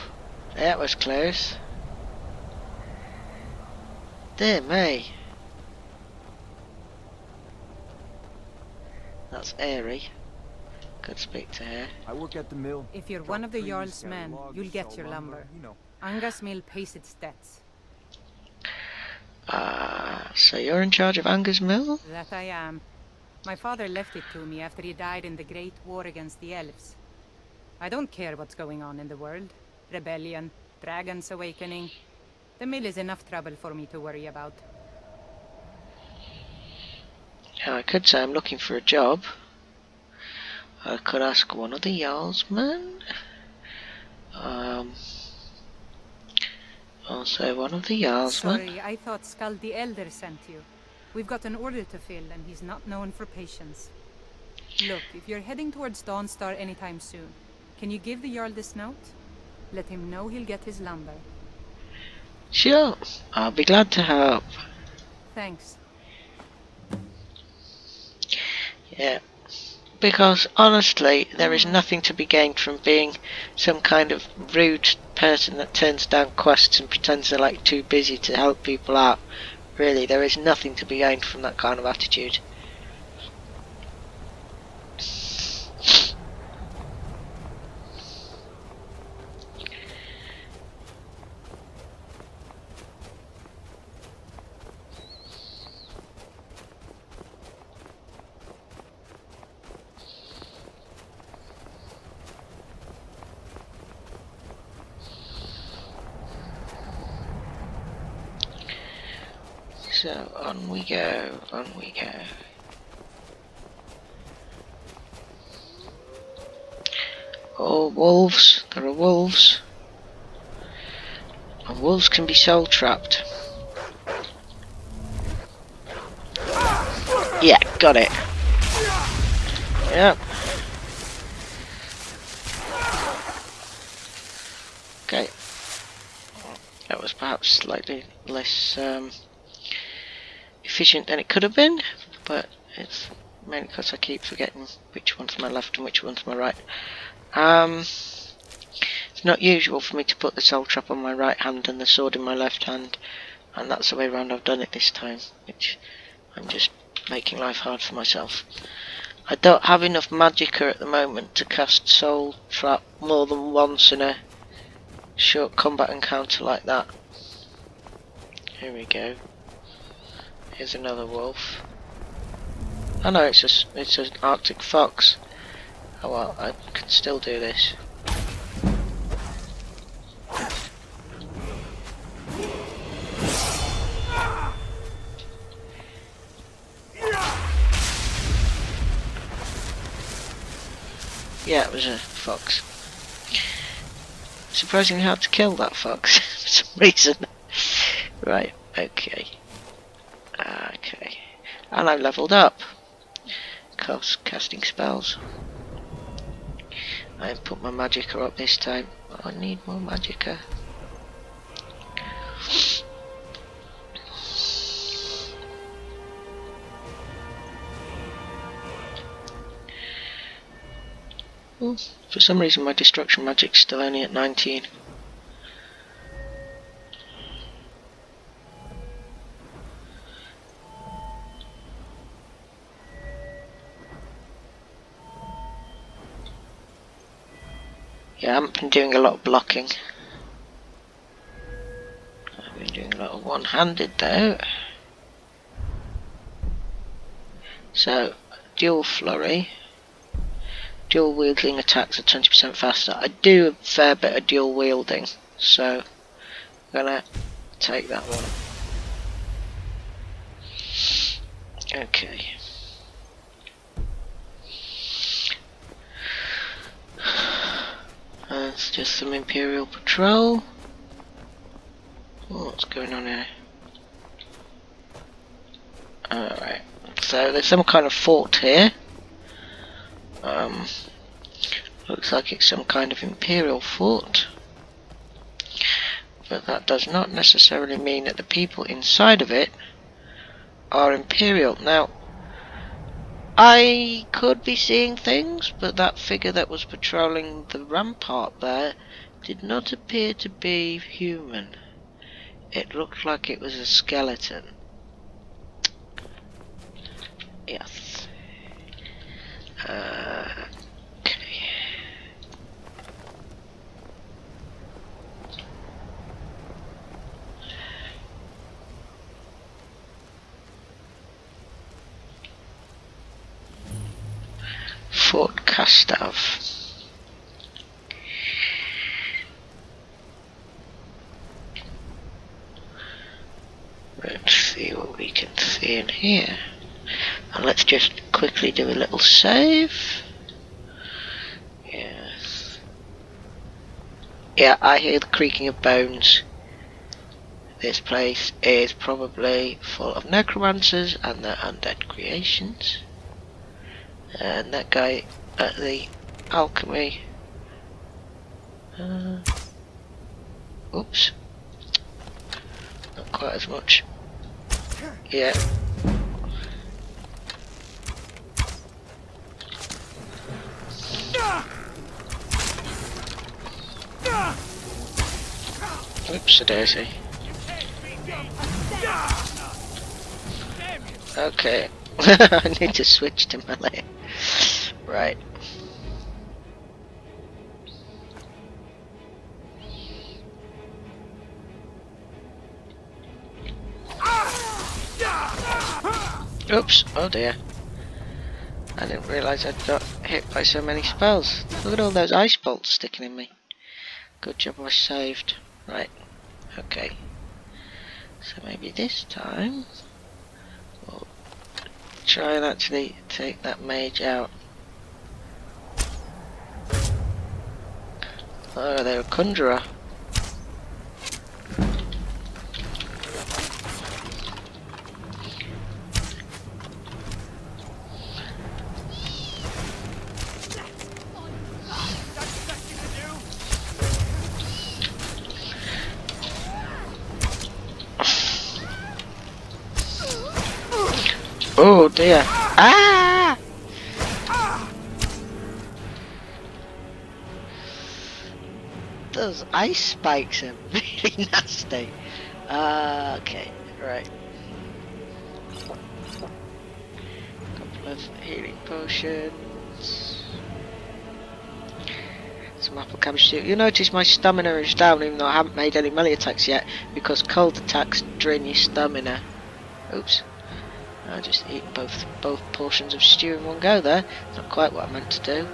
That was close. Dear me. That's airy. Could speak to her. I work at the mill. If you're one of the Jarl's men, you'll get your lumber. You know. Angus Mill pays its debts. So you're in charge of Angus Mill? That I am. My father left it to me after he died in the Great War against the elves. I don't care what's going on in the world. Rebellion, dragons awakening. The mill is enough trouble for me to worry about. Yeah, I could say I'm looking for a job. I could ask one of the Jarl's men. I'll say one of the Jarl's men. Sorry, I thought Skald the Elder sent you. We've got an order to fill, and he's not known for patience. Look, if you're heading towards Dawnstar anytime soon, can you give the Jarl this note? Let him know he'll get his lumber. Sure, I'll be glad to help. Thanks. Yeah, Because honestly, there is nothing to be gained from being some kind of rude person that turns down quests and pretends they're like too busy to help people out. Really, there is nothing to be gained from that kind of attitude. So on we go, on we go. Oh, wolves, there are wolves. And wolves can be soul trapped. Yeah, got it. Yep. Okay. That was perhaps slightly less efficient than it could have been, but it's mainly because I keep forgetting which one's my left and which one's my right. It's not usual for me to put the soul trap on my right hand and the sword in my left hand, and that's the way around I've done it this time, which I'm just making life hard for myself. I don't have enough magicka at the moment to cast soul trap more than once in a short combat encounter like that. Here we go. Here's another wolf. Oh no, it's an Arctic fox. Oh well, I can still do this. Yeah, it was a fox. Surprisingly hard to kill that fox for some reason. Right, okay. Okay. And I leveled up. Because casting spells. I put my magicka up this time. I need more magicka. Oh, for some reason my destruction magic's still only at 19. Yeah, I haven't been doing a lot of blocking. I've been doing a lot of one-handed though. So, dual flurry. Dual wielding attacks are 20% faster. I do a fair bit of dual wielding, so I'm gonna take that one. Okay. It's just some Imperial Patrol. What's going on here? Alright, so there's some kind of fort here. Looks like it's some kind of Imperial fort. But that does not necessarily mean that the people inside of it are Imperial. Now, I could be seeing things, but that figure that was patrolling the rampart there did not appear to be human. It looked like it was a skeleton. Yes. Okay. Fort Castav. Let's see what we can see in here. And let's just quickly do a little save. Yes. Yeah, I hear the creaking of bones. This place is probably full of necromancers and their undead creations. And that guy at the alchemy. Oops. Not quite as much. Yeah. Oops, a daisy. Okay. I need to switch to melee. Right. Oops, oh dear. I didn't realise I'd got hit by so many spells. Look at all those ice bolts sticking in me. Good job I saved. Right, okay. So maybe this time we'll try and actually take that mage out. Oh, they're a conjurer. Oh dear. Ah! Those ice spikes are really nasty. Okay, right. Couple of healing potions. Some apple cabbage soup. You'll notice my stamina is down even though I haven't made any melee attacks yet because cold attacks drain your stamina. Oops. I just ate both portions of stew in one go there. Not quite what I meant to do.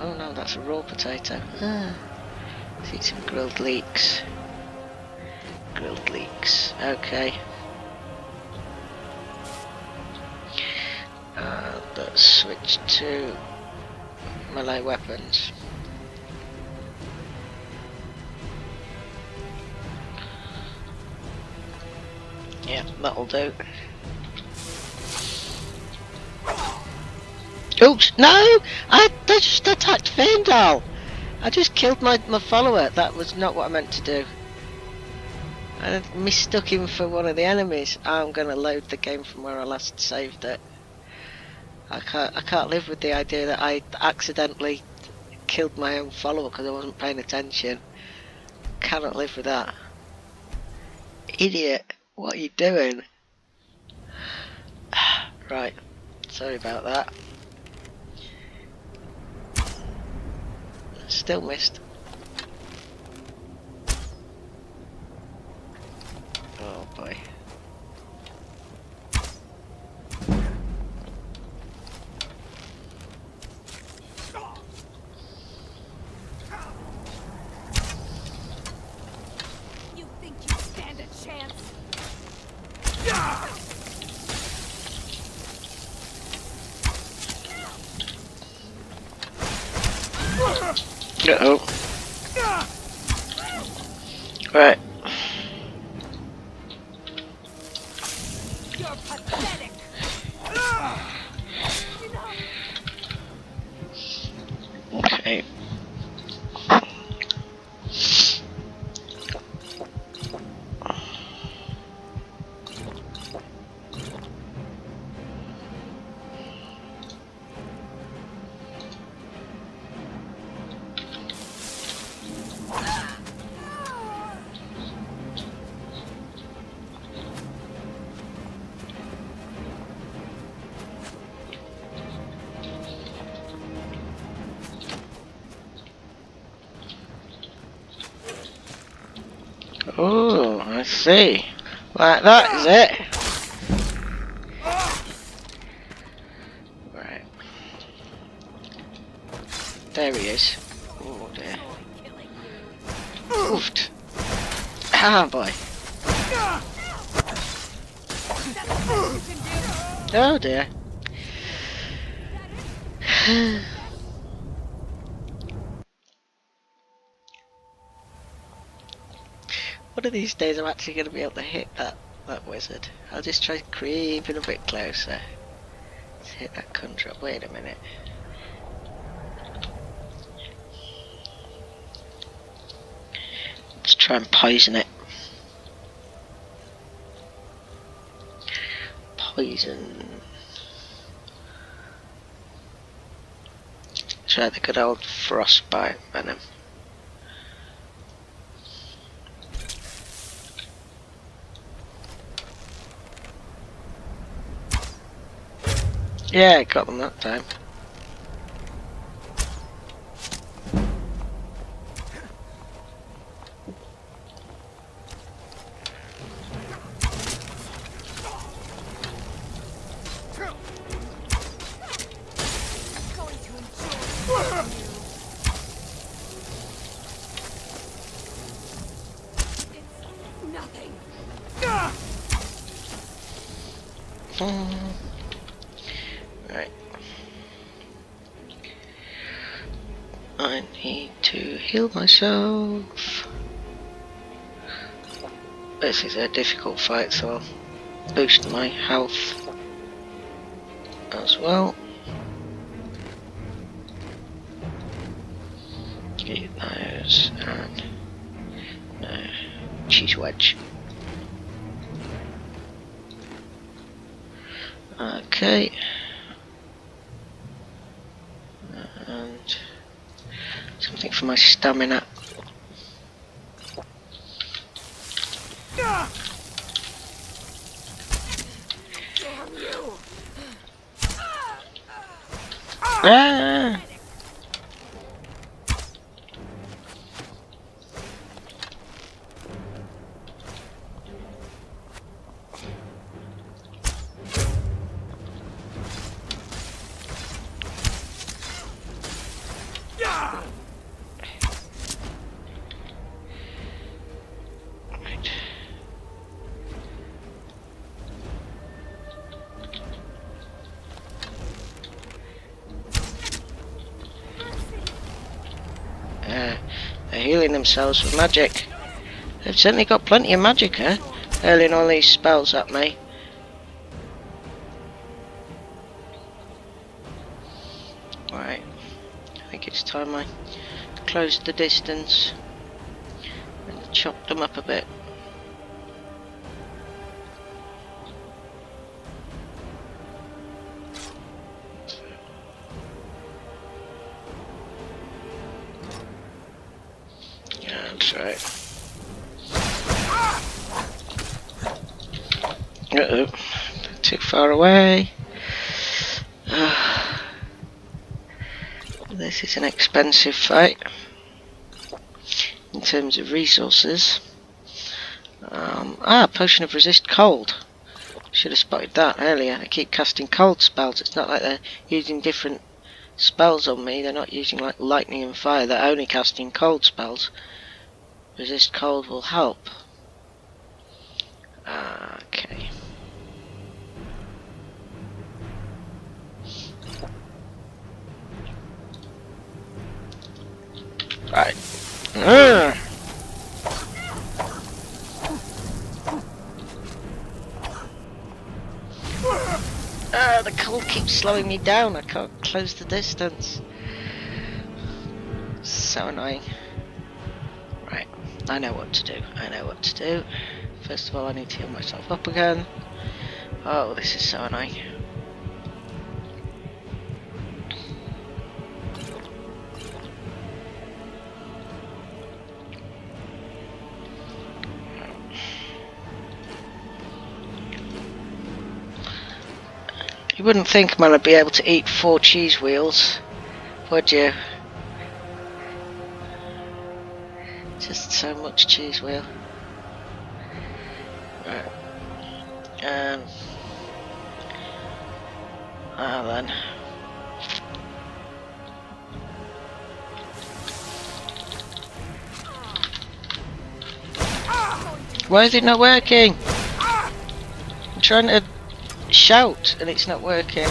Oh no, that's a raw potato. Let's eat some grilled leeks. Grilled leeks. Okay. Let's switch to melee weapons. Yeah, that'll do. Oops, no! I just attacked Faendal! I just killed my follower. That was not what I meant to do. I mistook him for one of the enemies. I'm gonna load the game from where I last saved it. I can't live with the idea that I accidentally killed my own follower because I wasn't paying attention. Cannot live with that. Idiot, what are you doing? Right, sorry about that. Still missed. Oh boy. You think you stand a chance? Uh-oh. Right. You're pathetic. Okay. Oh, I see. Like that, is it? Right. There he is. Oh dear. Oofed. Ah boy. Oh dear. One of these days I'm actually going to be able to hit that wizard. I'll just try creeping a bit closer. Let's hit that conjure. Wait a minute. Let's try and poison it. Poison. Try the good old frostbite venom. Yeah, got them that time. Going to enjoy you. It's nothing. Right. I need to heal myself. This is a difficult fight, so I'll boost my health as well. Get those and no cheese wedge. Okay. And something for my stamina. Damn you. Ah! Right. They're healing themselves with magic. They've certainly got plenty of magic, huh? Hurling all these spells at me. Right. I think it's time I closed the distance and chopped them up a bit. Yeah, that's right. Uh-oh. Too far away. This is an expensive fight in terms of resources. Potion of resist cold. Should have spotted that earlier. They keep casting cold spells. It's not like they're using different spells on me. They're not using like lightning and fire. They're only casting cold spells. Resist cold will help. Okay. Right. The cold keeps slowing me down. I can't close the distance. So annoying. Right. I know what to do. I know what to do. First of all, I need to heal myself up again. Oh, this is so annoying. You wouldn't think, man, I'd be able to eat 4 cheese wheels, would you? Just so much cheese wheel. Right. Then. Why is it not working? I'm trying to shout and it's not working.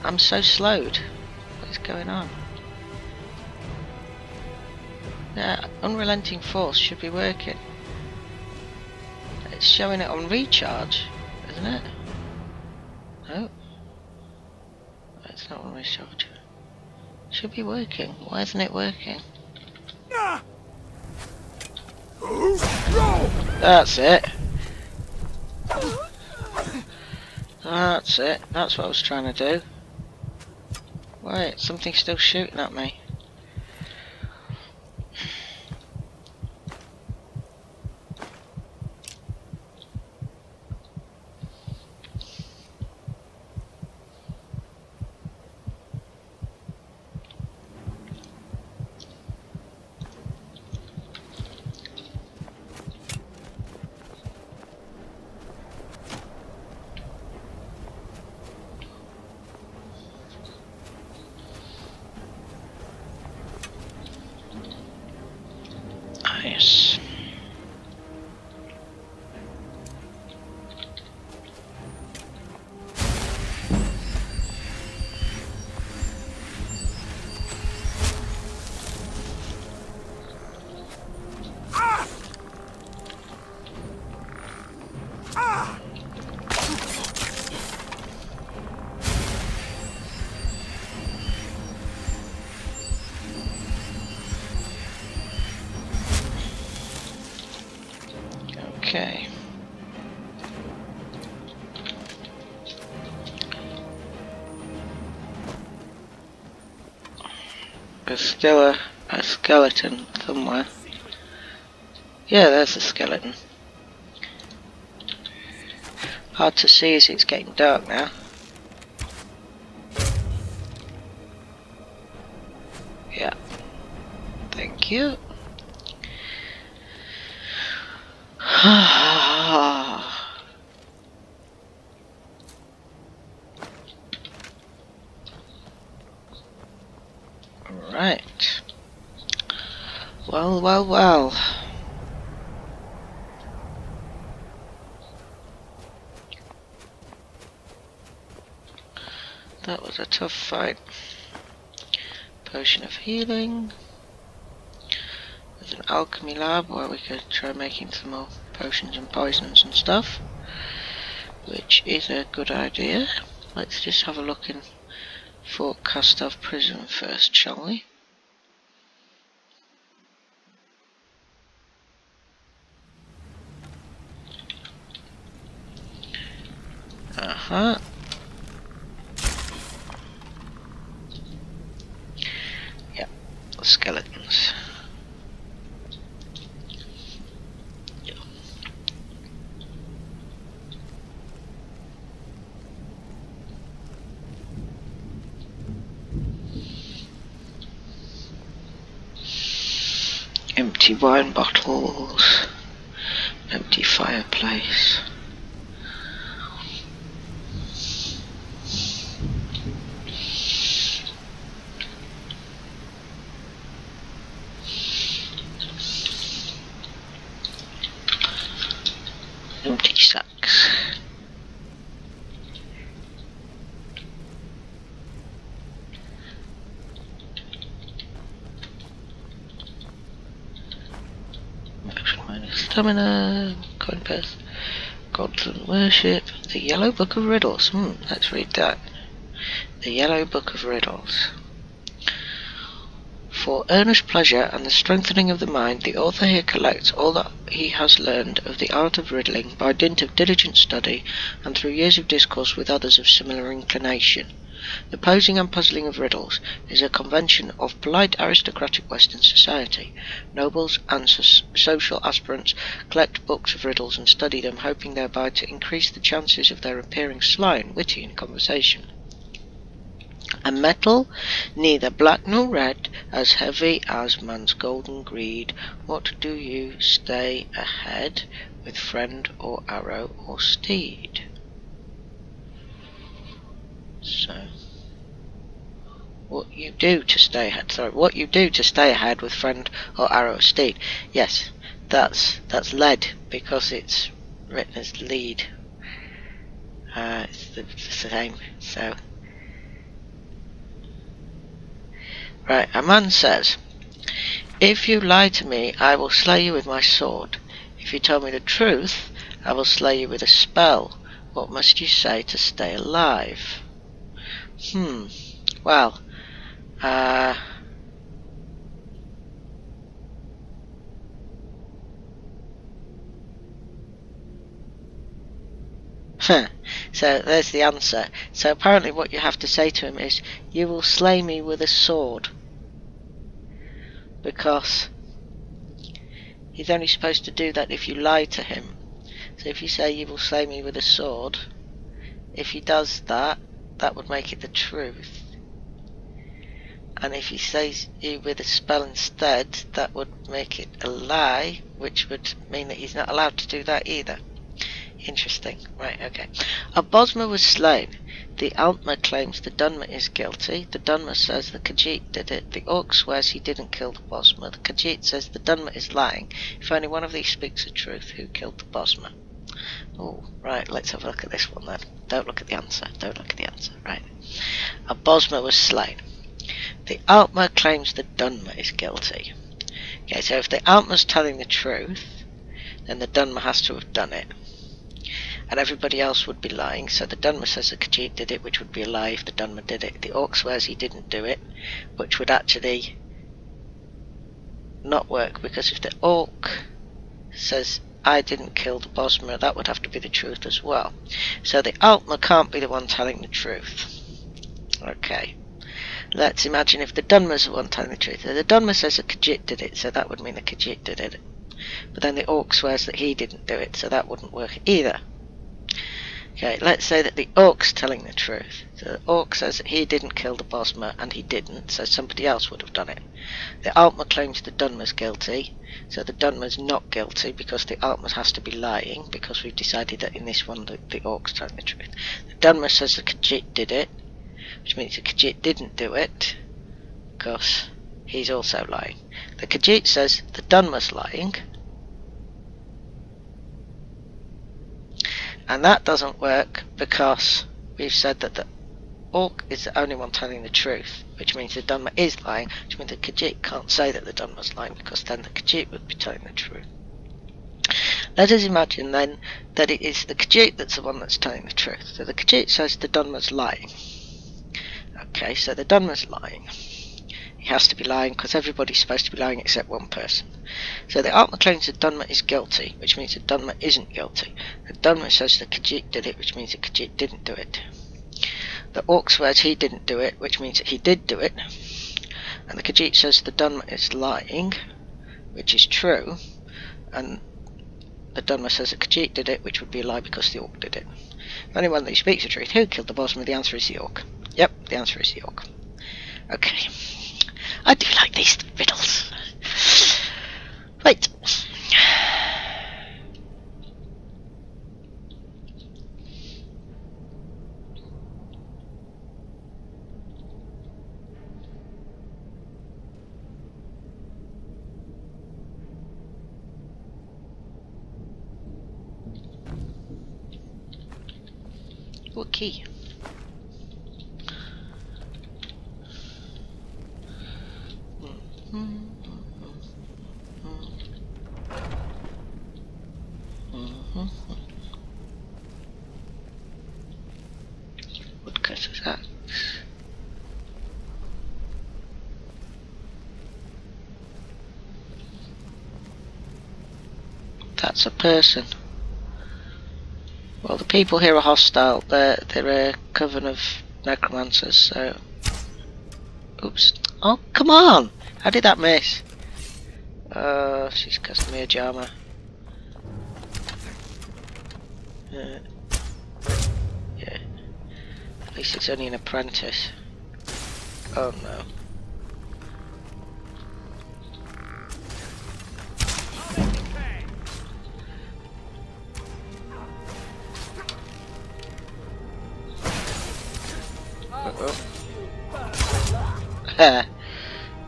I'm so slowed. What is going on? Yeah, unrelenting force should be working. It's showing it on recharge, isn't it? No. It's not on recharge. Should be working. Why isn't it working? That's it. That's it. That's what I was trying to do. Wait, something's still shooting at me. Okay. There's still a skeleton somewhere. Yeah, there's a skeleton. Hard to see as it's getting dark now. Yeah. Thank you. Right. Well, well, well. That was a tough fight. Potion of healing. There's an alchemy lab where we could try making some more potions and poisons and stuff, which is a good idea. Let's just have a look in Fort Kastov prison first, shall we? Uh-huh. Yeah, skeletons. Yeah. Empty wine bottles. Empty fireplace. Empty sacks. Stamina, coin purse, gods and worship, the Yellow Book of Riddles. Let's read that. The Yellow Book of Riddles. For earnest pleasure and the strengthening of the mind, the author here collects all that he has learned of the art of riddling by dint of diligent study and through years of discourse with others of similar inclination. The posing and puzzling of riddles is a convention of polite aristocratic Western society. Nobles and social aspirants collect books of riddles and study them, hoping thereby to increase the chances of their appearing sly and witty in conversation. A metal, neither black nor red, as heavy as man's golden greed. What do you stay ahead with, friend or arrow or steed? So, what you do to stay ahead? Sorry, what you do to stay ahead with friend or arrow or steed? Yes, that's lead because it's written as lead. It's the same. So. Right, a man says, if you lie to me, I will slay you with my sword. If you tell me the truth, I will slay you with a spell. What must you say to stay alive? Well, so there's the answer. So apparently what you have to say to him is, you will slay me with a sword. Because he's only supposed to do that if you lie to him. So if you say you will slay me with a sword, if he does that, that would make it the truth. And if he says you with a spell instead, that would make it a lie, which would mean that he's not allowed to do that either. Interesting. Right, okay. A Bosmer was slain. The Altmer claims the Dunmer is guilty. The Dunmer says the Khajiit did it. The Orc swears he didn't kill the Bosmer. The Khajiit says the Dunmer is lying. If only one of these speaks the truth, who killed the Bosmer? Oh, right, let's have a look at this one then. Don't look at the answer. Don't look at the answer. Right. A Bosmer was slain. The Altmer claims the Dunmer is guilty. Okay, so if the Altmer's telling the truth, then the Dunmer has to have done it. And everybody else would be lying, so the Dunmer says the Khajiit did it, which would be a lie if the Dunmer did it. The Orc swears he didn't do it, which would actually not work, because if the Orc says I didn't kill the Bosmer, that would have to be the truth as well. So the Altmer can't be the one telling the truth. Okay. Let's imagine if the Dunmer's the one telling the truth. The Dunmer says that Khajiit did it, so that would mean that Khajiit did it. But then the Orc swears that he didn't do it, so that wouldn't work either. Okay, let's say that the Orc's telling the truth. So the Orc says that he didn't kill the Bosmer, and he didn't, so somebody else would have done it. The Altmer claims the Dunmer's guilty, so the Dunmer's not guilty because the Altmer has to be lying, because we've decided that in this one the Orc's telling the truth. The Dunmer says the Khajiit did it, which means the Khajiit didn't do it, because he's also lying. The Khajiit says the Dunmer's lying, and that doesn't work because we've said that the Orc is the only one telling the truth, which means the Dunmer is lying, which means the Khajiit can't say that the Dunmer's lying, because then the Khajiit would be telling the truth. Let us imagine then that it is the Khajiit that's the one that's telling the truth. So the Khajiit says the Dunmer's lying. Okay, so the Dunmer's lying. He has to be lying because everybody's supposed to be lying except one person. So the Altmer claims that Dunmer is guilty, which means that Dunmer isn't guilty. The Dunmer says the Khajiit did it, which means the Khajiit didn't do it. The Orc swears he didn't do it, which means that he did do it. And the Khajiit says the Dunmer is lying, which is true. And the Dunmer says that Khajiit did it, which would be a lie because the Orc did it. If anyone that speaks the truth, who killed the Bosmer? The answer is the Orc. Yep, the answer is the Orc. Okay. I do like these riddles. Right. Okay. Woodcutter's axe. That's a person. Well, the people here are hostile. They're a coven of necromancers, so... Oops. Oh, come on! How did that miss? She's costing me a jammer. Yeah. At least it's only an apprentice. Oh no.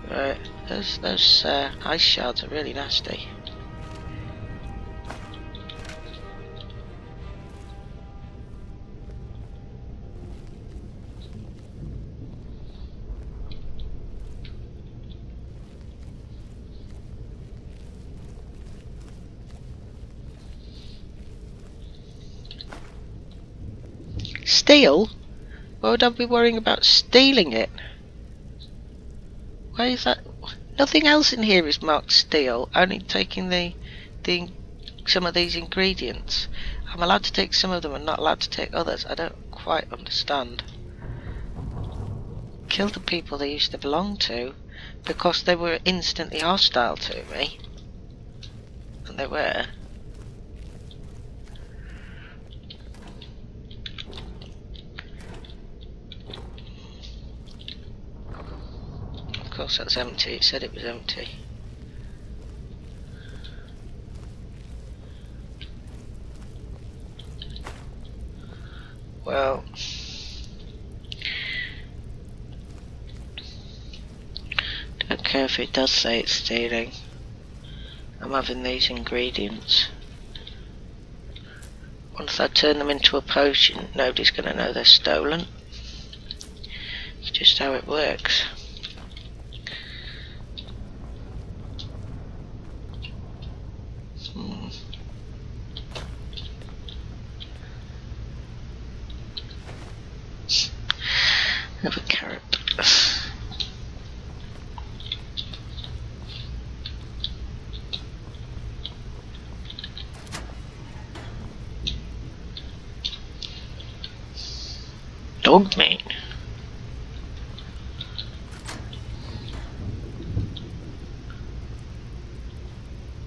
Right, those ice shards are really nasty. Steal? Why would I be worrying about stealing it? Why is that? Nothing else in here is marked steal, only taking some of these ingredients. I'm allowed to take some of them and not allowed to take others. I don't quite understand. Kill the people they used to belong to because they were instantly hostile to me. And they were. Of course that's empty, it said it was empty. Well, don't care if it does say it's stealing. I'm having these ingredients. Once I turn them into a potion, nobody's going to know they're stolen. It's just how it works. Have a carrot. dog meat.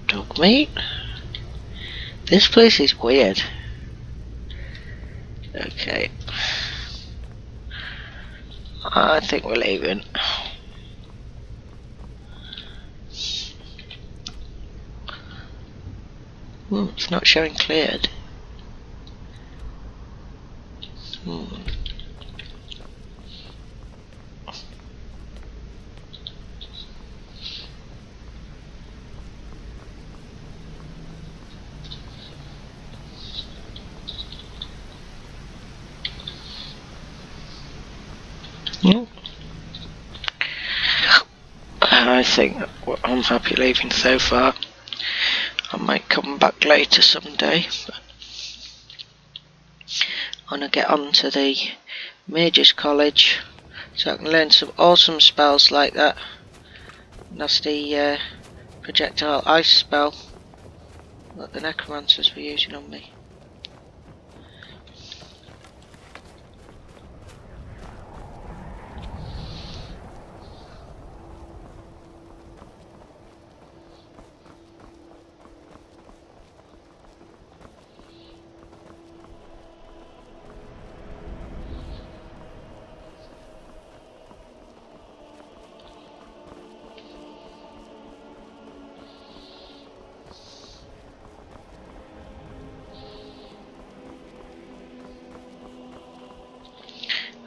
Dog meat? This place is weird. Okay. I think we're leaving. It's not showing cleared. I think I'm happy leaving so far. I might come back later someday, but I want to get on to the Mage's College so I can learn some awesome spells like that. That's the projectile ice spell that the necromancers were using on me.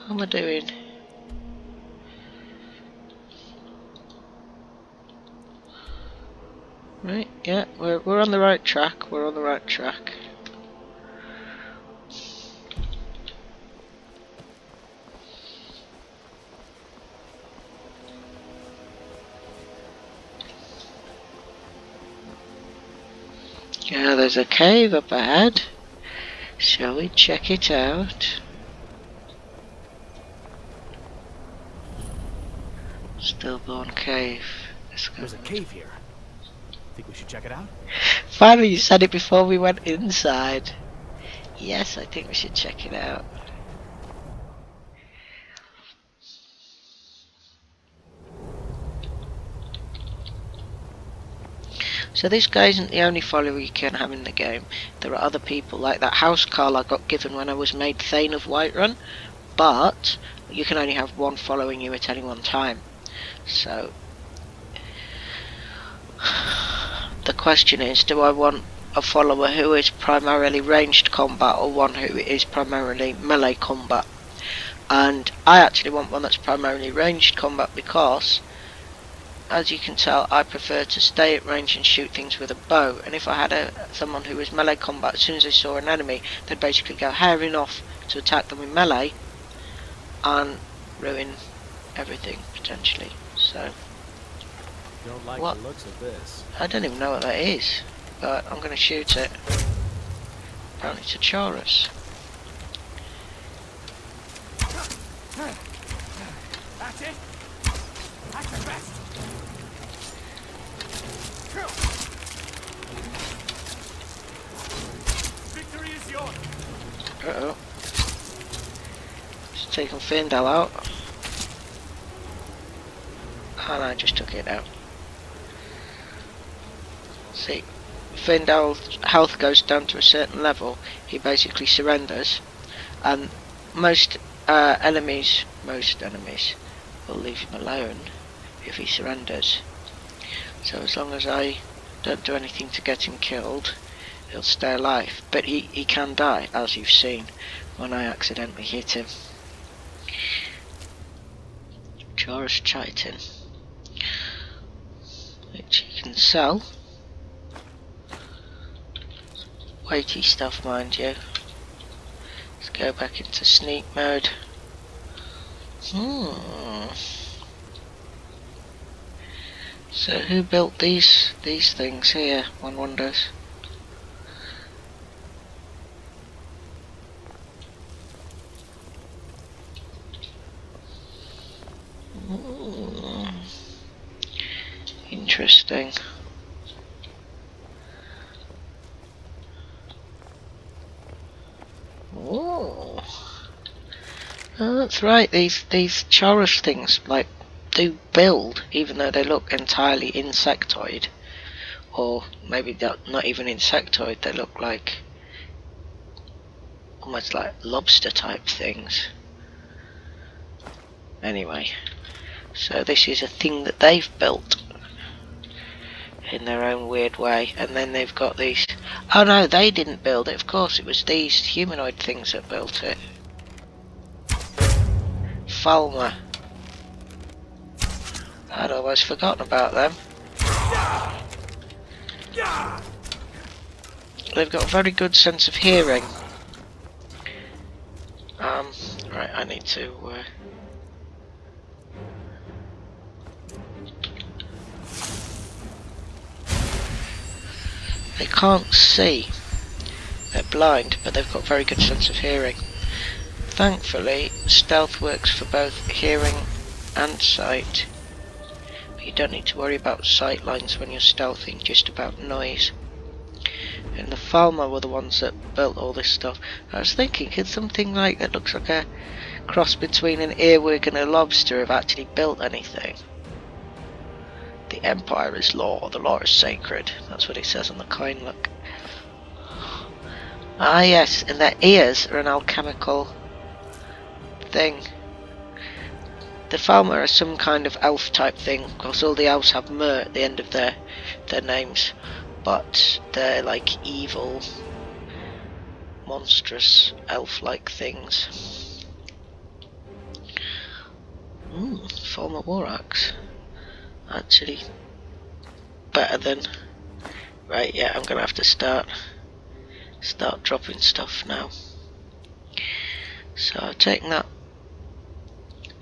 How am I doing? Right, yeah, we're on the right track. We're on the right track. Yeah, there's a cave up ahead. Shall we check it out? Stillborn Cave. Let's go. There's a cave here. Think we should check it out? Finally, you said it before we went inside. Yes, I think we should check it out. So this guy isn't the only follower you can have in the game. There are other people, like that house call I got given when I was made Thane of Whiterun, but you can only have one following you at any one time. So the question is, do I want a follower who is primarily ranged combat or one who is primarily melee combat? And I actually want one that's primarily ranged combat because, as you can tell, I prefer to stay at range and shoot things with a bow. And if I had someone who was melee combat, as soon as they saw an enemy, they'd basically go herring off to attack them with melee and ruin everything potentially. So Don't like what? the looks of this. I don't even know what that is, but I'm going to shoot it. Apparently it's a Chorus. That's it. That's your best. Victory is yours. Uh-oh. Just taking Findel out. And I just took it out. See, Findel's health goes down to a certain level, he basically surrenders, and most enemies will leave him alone if he surrenders. So as long as I don't do anything to get him killed, he'll stay alive. But he can die, as you've seen, when I accidentally hit him. Chorus Chitin, which you can sell. Weighty stuff, mind you. Let's go back into sneak mode. So who built these things here, one wonders? Interesting. Oh, that's right. These Chaurus things like do build, even though they look entirely insectoid, or maybe they're not even insectoid. They look like almost like lobster type things. Anyway, so this is a thing that they've built in their own weird way, and then they've got these. Oh no, they didn't build it. Of course, it was these humanoid things that built it. Falmer. I'd almost forgotten about them. They've got a very good sense of hearing. Right, I need to. They can't see. They're blind, but they've got very good sense of hearing. Thankfully, stealth works for both hearing and sight. But you don't need to worry about sight lines when you're stealthing, just about noise. And the Falmer were the ones that built all this stuff. I was thinking, could something like that looks like a cross between an earwig and a lobster have actually built anything? The Empire is law, the law is sacred. That's what it says on the coin, look. Ah yes, and their ears are an alchemical thing. The Falmer are some kind of elf type thing, because all the elves have mer at the end of their names. But they're like evil, monstrous, elf-like things. Falmer war axe. Actually, better than. Right, yeah, I'm gonna have to start dropping stuff now. So I've taken that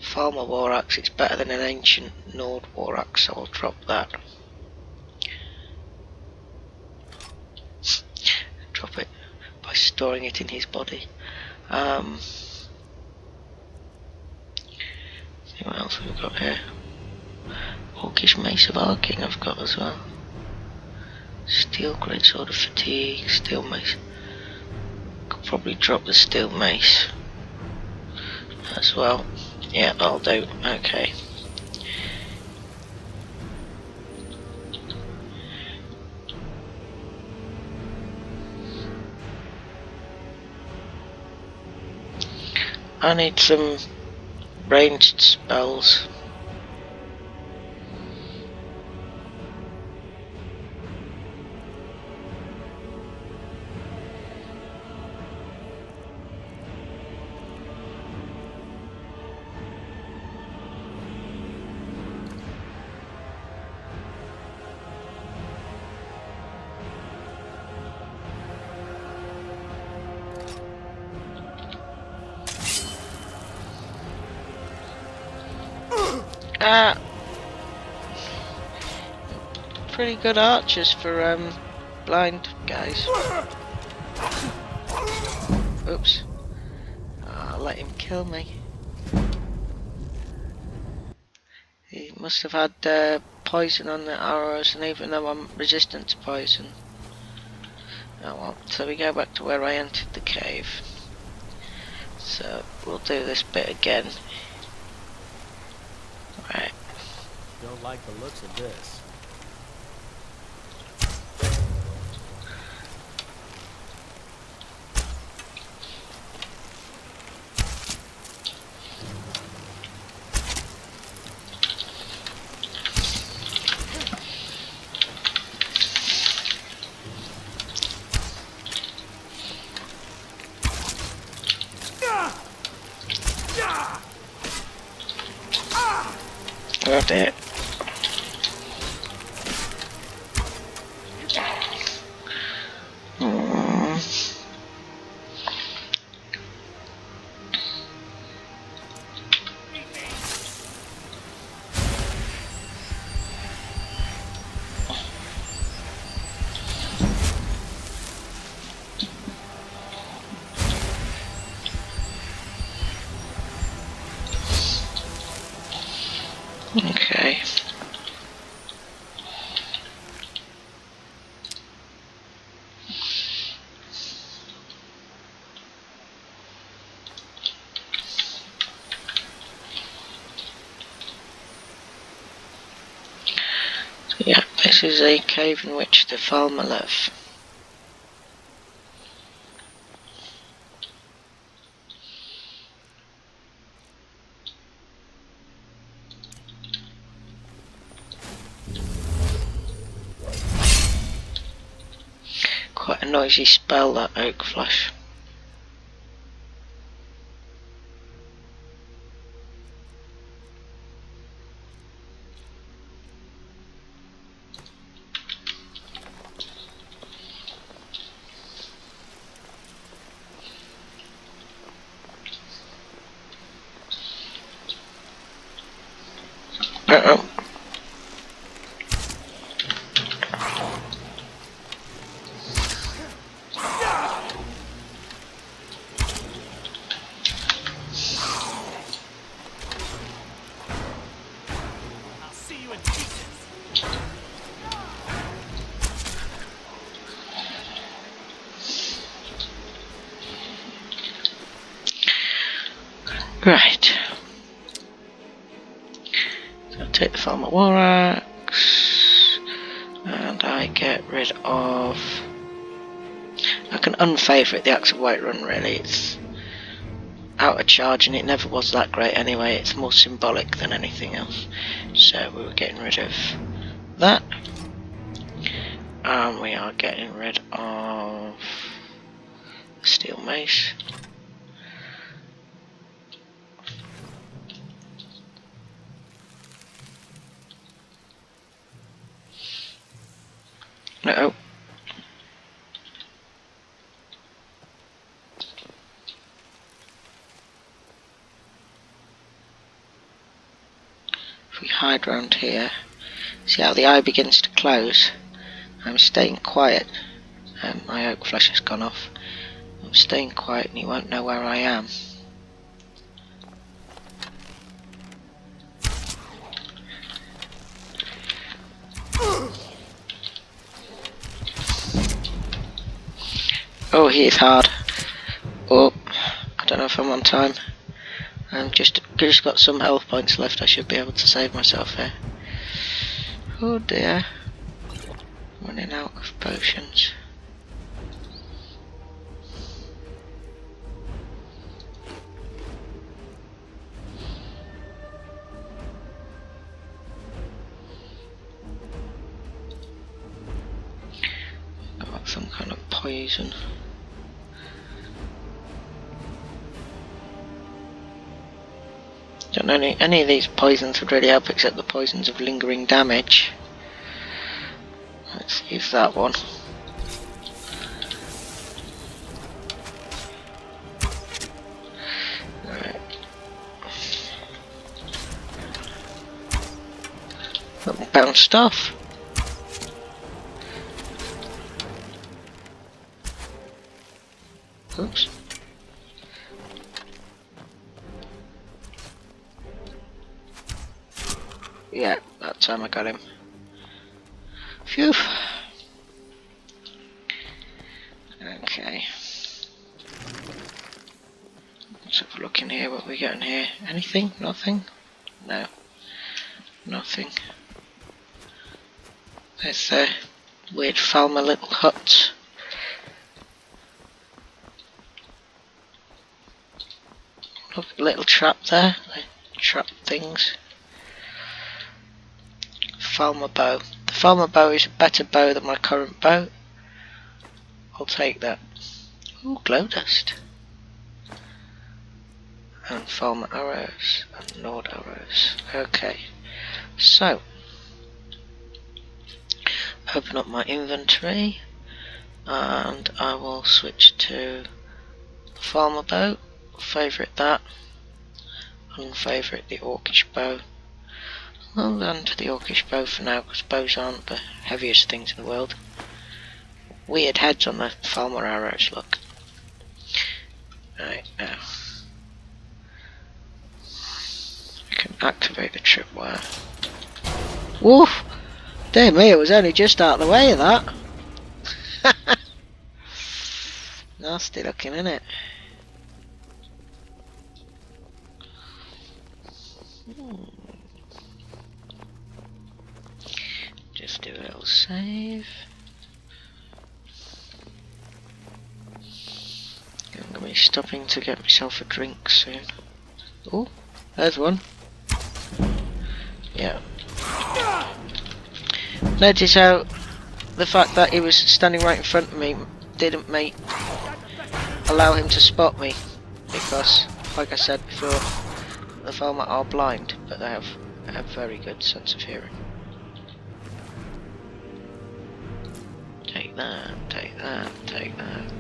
Falmer war axe. It's better than an ancient Nord war axe, so I'll drop that. Drop it by storing it in his body. See what else we've got here. Orcish Mace of Arcing I've got as well. Steel Greatsword of Fatigue, Steel Mace. Could probably drop the Steel Mace as well. Yeah, that'll do. Okay. I need some ranged spells. Pretty good archers for blind guys. Oops. I'll let him kill me. He must have had poison on the arrows, and even though I'm resistant to poison. Oh well, so we go back to where I entered the cave. So we'll do this bit again. Right. Don't like the looks of this. Got it. Yeah, this is a cave in which the farmer live. Quite a noisy spell, that oak flesh. Uh-oh. I'll see you in pieces. Right. So I'll take the farmer war axe, and I get rid of. I can unfavourite the Axe of Whiterun, really. It's out of charge and it never was that great anyway. It's more symbolic than anything else. So we were getting rid of that. And we are getting rid of the steel mace. No. If we hide round here, see how the eye begins to close? I'm staying quiet. My oak flesh has gone off. I'm staying quiet and you won't know where I am. Oh, he is hard. Oh, I don't know if I'm on time. I'm just got some health points left. I should be able to save myself here. Oh dear. Running out of potions. Got some kind of poison. Don't know any of these poisons would really help except the poisons of lingering damage. Let's use that one. Right. That bounced off. Oops. Yeah, that time I got him. Phew. Okay. Let's have a look in here. What we got in here? Anything? Nothing? No. Nothing. There's a weird Falmer little hut. Look, a little trap there. They trap things. Falmer bow. The Falmer bow is a better bow than my current bow. I'll take that. Ooh, glow dust. And Falmer arrows and Nord arrows. Okay. So open up my inventory and I will switch to the Falmer bow. Favourite that. Unfavourite the Orcish bow. Hold on to the Orcish bow for now because bows aren't the heaviest things in the world. Weird heads on the Falmer arrows, look. Right, now I can activate the tripwire. Woof! Dear me, it was only just out of the way of that. Nasty looking, isn't it? Just do a little save. I'm going to be stopping to get myself a drink soon. Oh, there's one. Yeah. Notice how the fact that he was standing right in front of me didn't allow him to spot me, because, like I said before, the Thelma are blind, but they have a very good sense of hearing. Take that, take that, take that.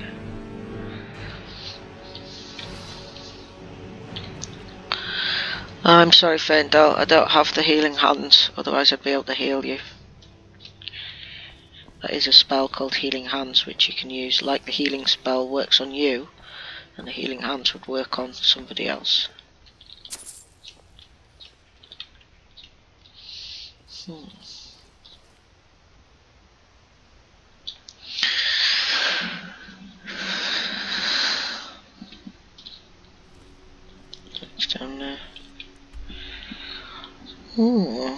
I'm sorry, Ferndale, I don't have the healing hands, otherwise I'd be able to heal you. That is a spell called Healing Hands, which you can use, like the healing spell works on you, and the Healing Hands would work on somebody else. It's down there. Ooh.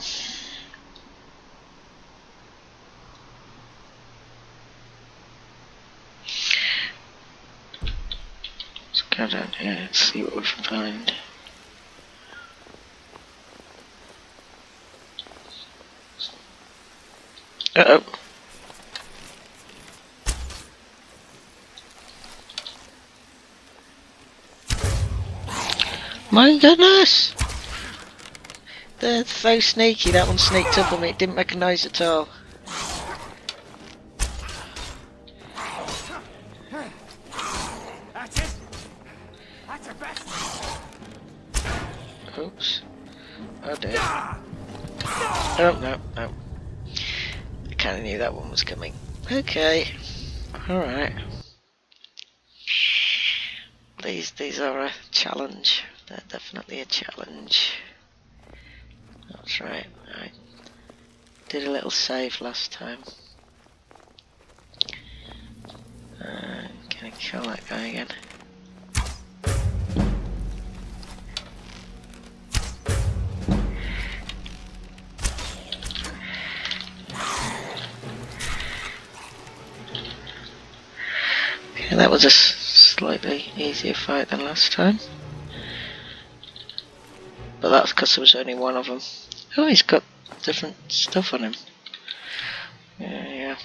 Let's go down here and see what we can find. Uh-oh. My goodness! They're so sneaky, that one sneaked up on me, it didn't recognise at all. That's it. That's your best. Oops. Oh dear. Oh, no, no. I kinda knew that one was coming. Okay. Alright. These are a challenge. They're definitely a challenge. That's right. I did a little save last time. Can I kill that guy again? Okay, that was a slightly easier fight than last time. But that's because there was only one of them. Oh, he's got different stuff on him. Yeah.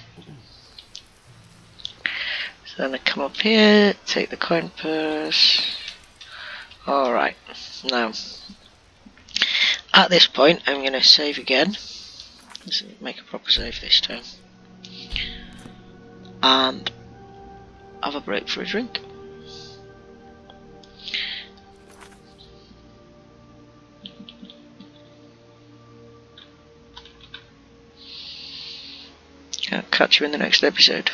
So then I come up here, take the coin purse. Alright, now at this point I'm going to save again. Let's make a proper save this time. And have a break for a drink. I'll catch you in the next episode.